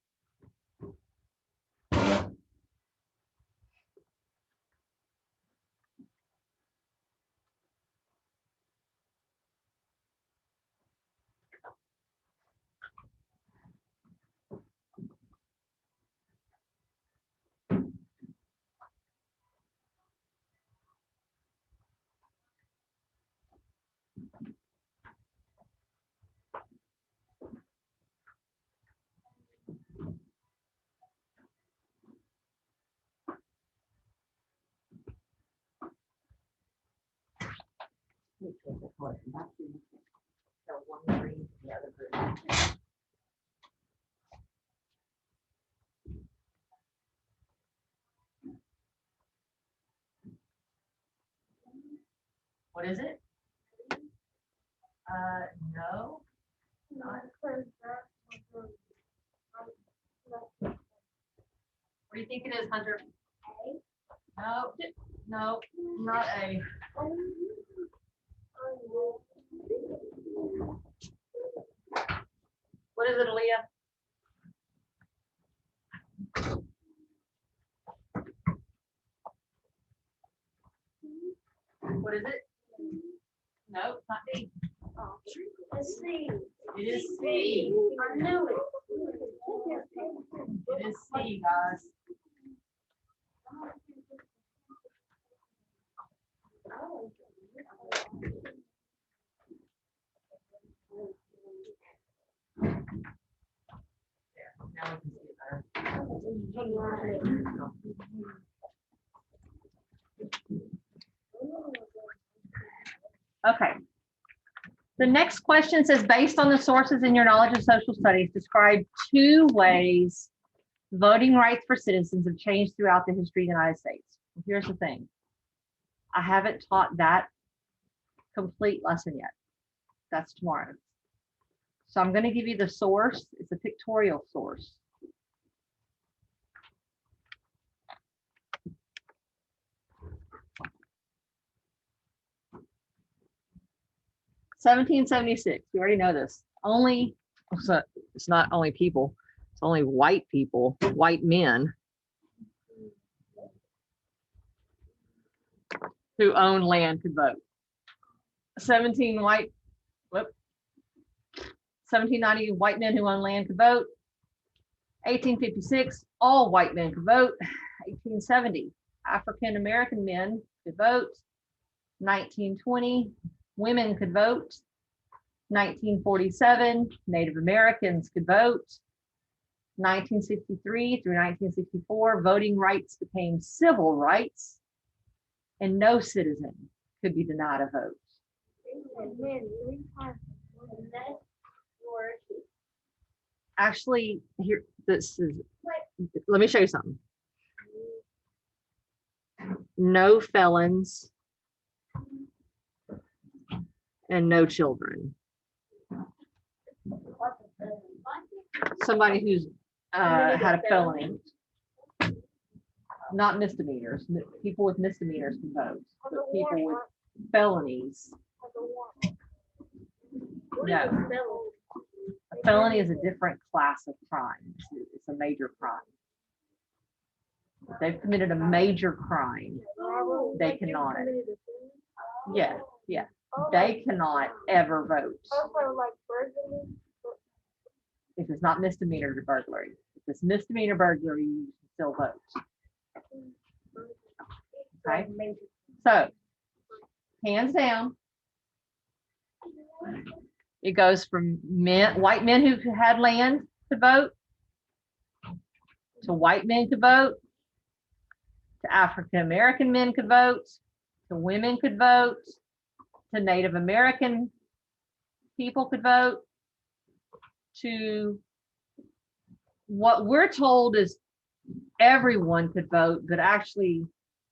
What is it? No. Not. What do you think it is, Hunter? No, no, not A. What is it, Aaliyah? What is it? No, it's not D. Oh, it's C. It is C. I knew it. It is C, guys. Now we can see it better. Okay. The next question says, based on the sources in your knowledge of social studies, describe 2 ways voting rights for citizens have changed throughout the history of the United States. Here's the thing. I haven't taught that complete lesson yet. That's tomorrow. So I'm going to give you the source. It's a pictorial source. (1776). We already know this. Only, so it's not only people, it's only white people, white men. who owned land could vote. 1790 white men who owned land could vote. 1856, all white men could vote. 1870, African American men could vote. 1920, women could vote. 1947, Native Americans could vote. 1963 through 1964, voting rights became civil rights, and no citizen could be denied a vote. Actually, here, this is, let me show you something. No felons and no children. Somebody who's had a felony, not misdemeanors. People with misdemeanors can vote, but people with felonies, no. A felony is a different class of crime. It's a major crime. If they've committed a major crime, they cannot. Yeah, yeah. They cannot ever vote. If it's not misdemeanor to burglary. If it's misdemeanor burglary, you can still vote. Okay. So, hands down. It goes from white men who had land to vote, to white men could vote, to African American men could vote, to women could vote, to Native American people could vote, to what we're told is everyone could vote, but actually,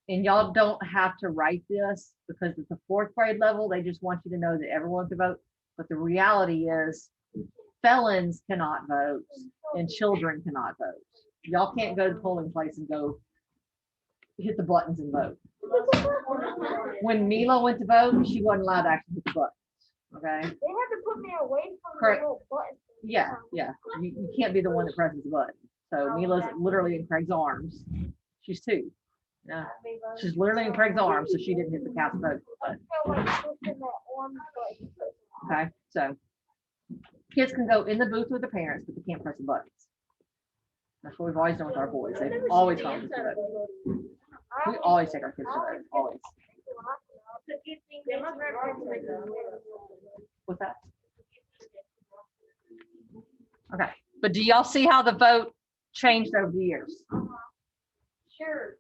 and y'all don't have to write this because at the 4th grade level, they just want you to know that everyone could vote. But the reality is felons cannot vote and children cannot vote. Y'all can't go to the polling place and go hit the buttons and vote. When Mila went to vote, she wasn't allowed to actually hit the buttons. Okay. They had to put me away from Correct. the little button. Yeah, yeah. You can't be the one that presses the button. So Mila's literally in Craig's arms. She's 2. Yeah. She's literally in Craig's arms, so she didn't hit the cast vote button. Okay, so kids can go in the booth with their parents, but they can't press the buttons. That's what we've always done with our boys. They've always gone to vote. We always take our kids to vote, always. What's that? Okay, but do y'all see how the vote changed over the years? Sure.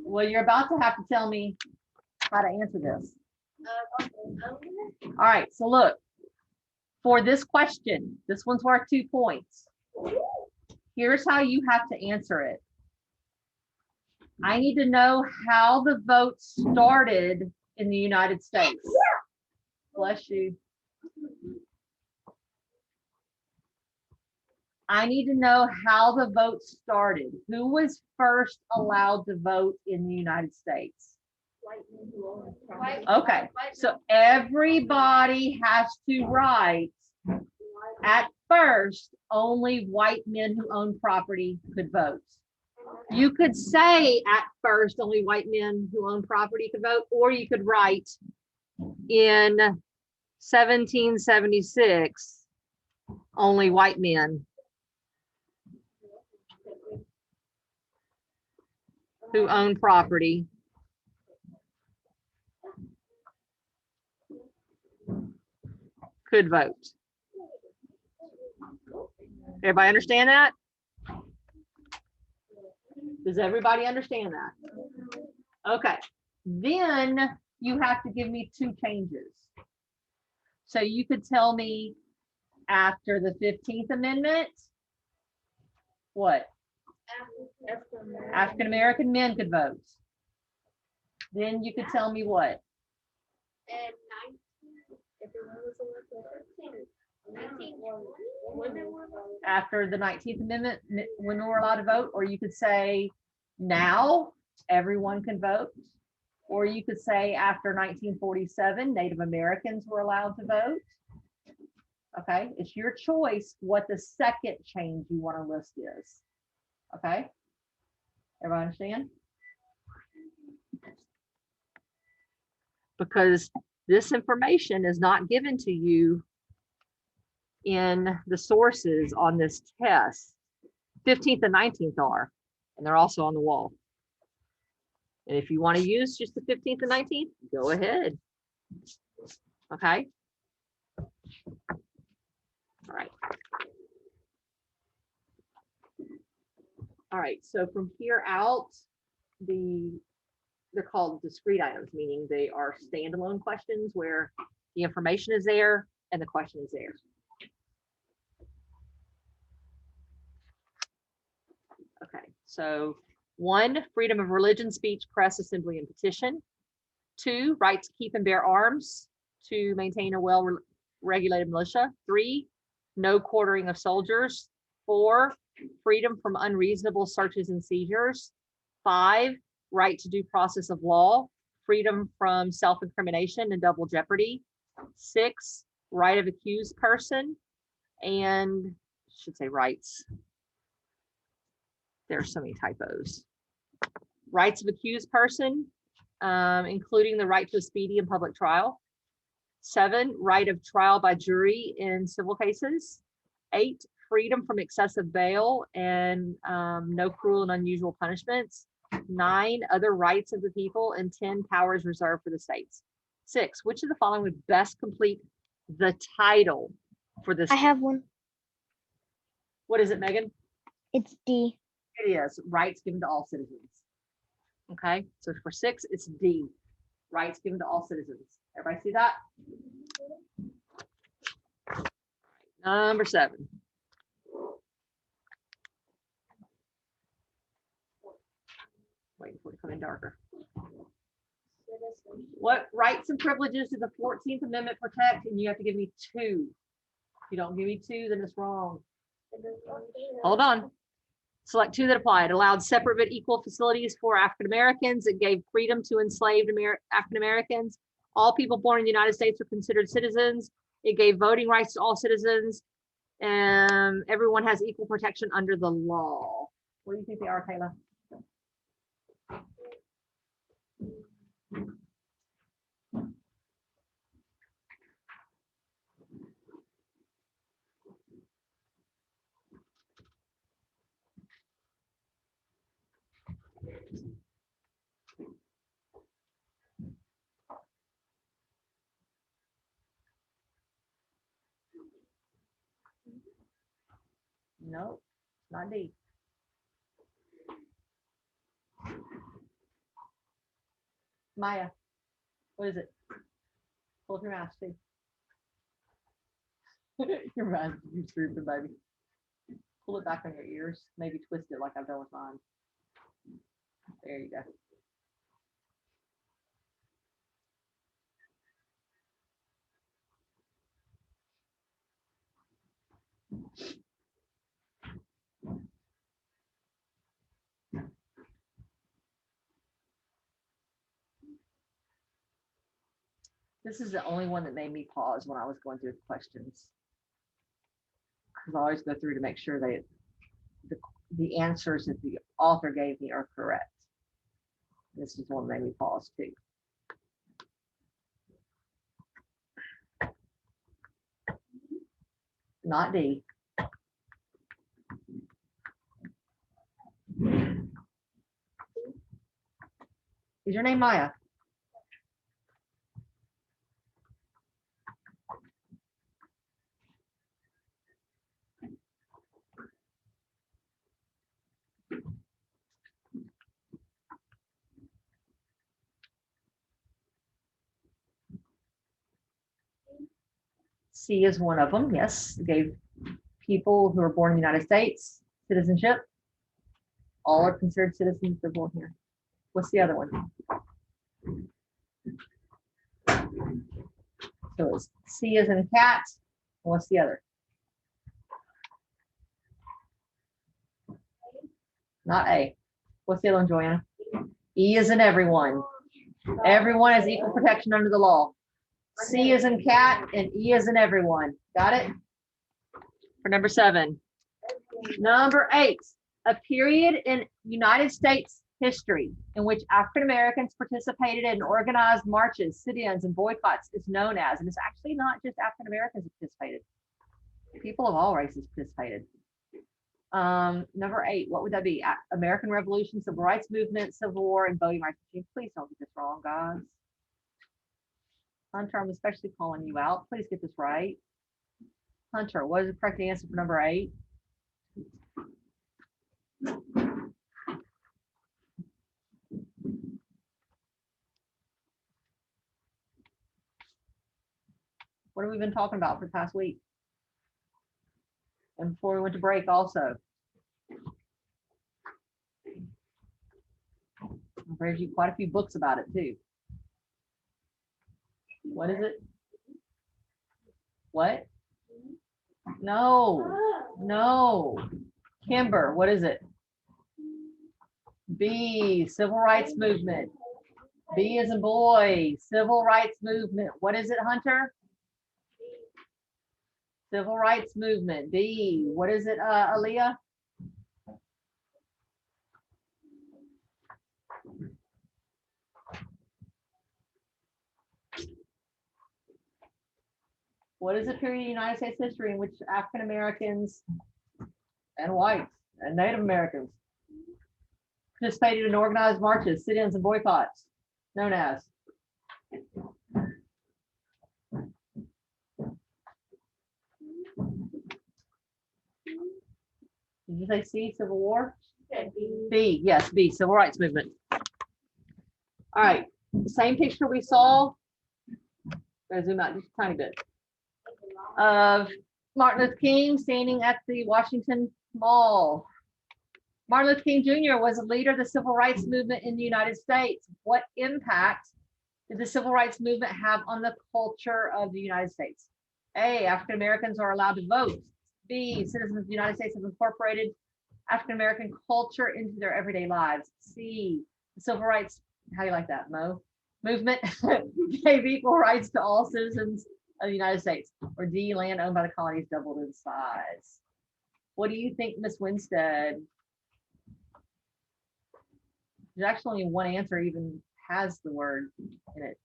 Well, you're about to have to tell me how to answer this. All right, so look, for this question, this one's worth 2 points. Here's how you have to answer it. I need to know how the vote started in the United States. Bless you. I need to know how the vote started. Who was first allowed to vote in the United States? Okay, so everybody has to write, at first, only white men who own property could vote. You could say at first, only white men who own property could vote, or you could write in 1776, only white men who own property could vote. Everybody understand that? Does everybody understand that? Okay, then you have to give me 2 changes. So you could tell me after the 15th Amendment, what? African American men could vote. Then you could tell me what? After the 19th Amendment, women were allowed to vote, or you could say now everyone can vote, or you could say after 1947, Native Americans were allowed to vote. Okay, it's your choice what the second change you want to list is. Okay, everybody understand? because this information is not given to you in the sources on this test. 15th and 19th are, and they're also on the wall. And if you want to use just the 15th and 19th, go ahead. Okay. All right. All right, so from here out, they're called discrete items, meaning they are standalone questions where the information is there and the question is there. Okay, so 1, freedom of religion, speech, press, assembly, and petition. 2, right to keep and bear arms to maintain a well-regulated militia. 3, no quartering of soldiers. 4, freedom from unreasonable searches and seizures. 5, right to due process of law, freedom from self-incrimination and double jeopardy. 6, right of accused person, and should say rights. There are so many typos. Rights of accused person, including the right to a speedy and public trial. 7, right of trial by jury in civil cases. 8, freedom from excessive bail and no cruel and unusual punishments. 9, other rights of the people, and 10, powers reserved for the states. 6, which of the following would best complete the title for this? I have one. What is it, Megan? It's D. It is rights given to all citizens. Okay, so for 6, it's D, rights given to all citizens. Everybody see that? Number 7. Waiting for it to come in darker. What rights and privileges do the 14th Amendment protect? And you have to give me 2. If you don't give me 2, then it's wrong. Hold on. Select 2 that apply. It allowed separate but equal facilities for African Americans. It gave freedom to enslaved African Americans. All people born in the United States are considered citizens. It gave voting rights to all citizens. And everyone has equal protection under the law. What do you think they are, Kayla? No, not D. Maya, what is it? Hold your mouth, see. Your mouth, you screwed baby. Pull it back on your ears. Maybe twist it like I've done with mine. There you go. This is the only one that made me pause when I was going through the questions. Because I always go through to make sure that the answers that the author gave me are correct. This is one that made me pause too. Not D. Is your name Maya? C is one of them, yes. It gave people who are born in the United States citizenship. All are considered citizens if they're born here. What's the other one? So it's C as in cat. What's the other? Not A. What's the other one, Joanna? E is in everyone. Everyone has equal protection under the law. C is in cat and E is in everyone. Got it? For number 7. Number 8. A period in United States history in which African Americans participated in organized marches, sit-ins, and boycotts is known as, and it's actually not just African Americans who participated. People of all races participated. Number 8, what would that be? American Revolution, Civil Rights Movement, Civil War, and voting rights. Please don't get this wrong, guys. Hunter, I'm especially calling you out. Please get this right. Hunter, what is the correct answer for number 8? What have we been talking about for the past week? And before we went to break also. I've read you quite a few books about it too. What is it? What? No. Kimber, what is it? B, Civil Rights Movement. B as in boy, Civil Rights Movement. What is it, Hunter? Civil Rights Movement. B. What is it, Aaliyah? What is a period in United States history in which African Americans and whites and Native Americans participated in organized marches, sit-ins, and boycotts, known as? Did you say C, Civil War? B, yes, B, Civil Rights Movement. All right, same picture we saw. Gotta zoom out just a tiny bit. Of Martin Luther King standing at the Washington Mall. Martin Luther King Jr. was a leader of the Civil Rights Movement in the United States. What impact did the Civil Rights Movement have on the culture of the United States? A, African Americans are allowed to vote. B, citizens of the United States have incorporated African American culture into their everyday lives. C, the Civil Rights, how do you like that, Mo? Movement gave equal rights to all citizens of the United States. Or D, land owned by the colonies doubled in size. What do you think, Miss Winstead? There's actually only one answer even has the word in it.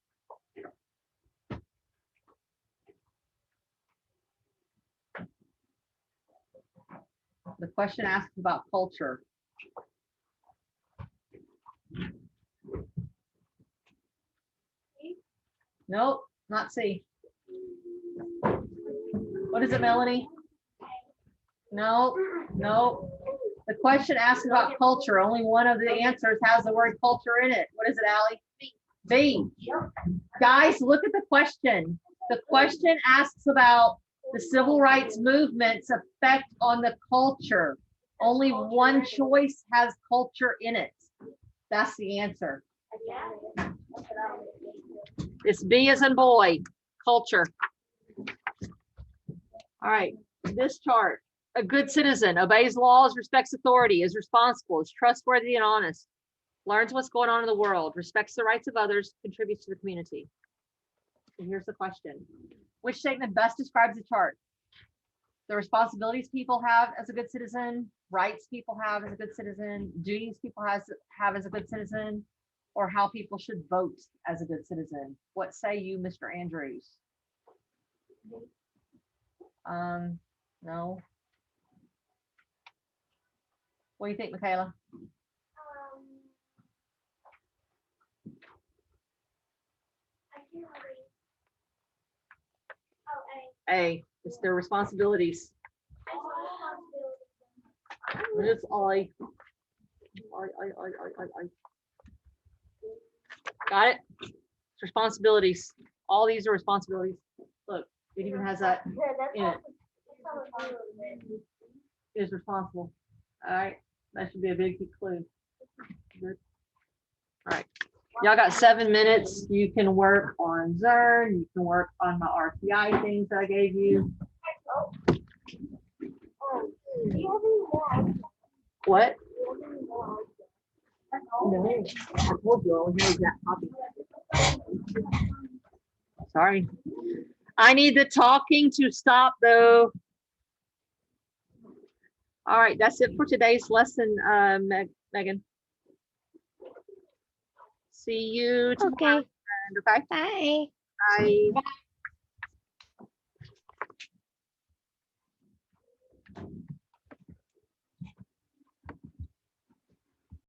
The question asks about culture. Nope, not C. What is it, Melanie? No. The question asks about culture. Only one of the answers has the word culture in it. What is it, Allie? B. Guys, look at the question. The question asks about the civil rights movement's effect on the culture. Only one choice has culture in it. That's the answer. It's B as in boy, culture. All right, this chart. A good citizen obeys laws, respects authority, is responsible, is trustworthy and honest, learns what's going on in the world, respects the rights of others, contributes to the community. And here's the question. Which statement best describes the chart? The responsibilities people have as a good citizen, rights people have as a good citizen, duties people have as a good citizen, or how people should vote as a good citizen? What say you, Mr. Andrews? No. What do you think, Michaela? I can't read. Oh, A. It's their responsibilities. It's I. Got it? It's responsibilities. All these are responsibilities. Look, it even has that in it. Is responsible. All right. That should be a big clue. Good. All right. Y'all got 7 minutes. You can work on Zern. You can work on my RTI things that I gave you. What? No, I told you I only have that copy. Sorry. I need the talking to stop though. All right, that's it for today's lesson, Megan. See you tomorrow. Okay, Okay. bye. Bye.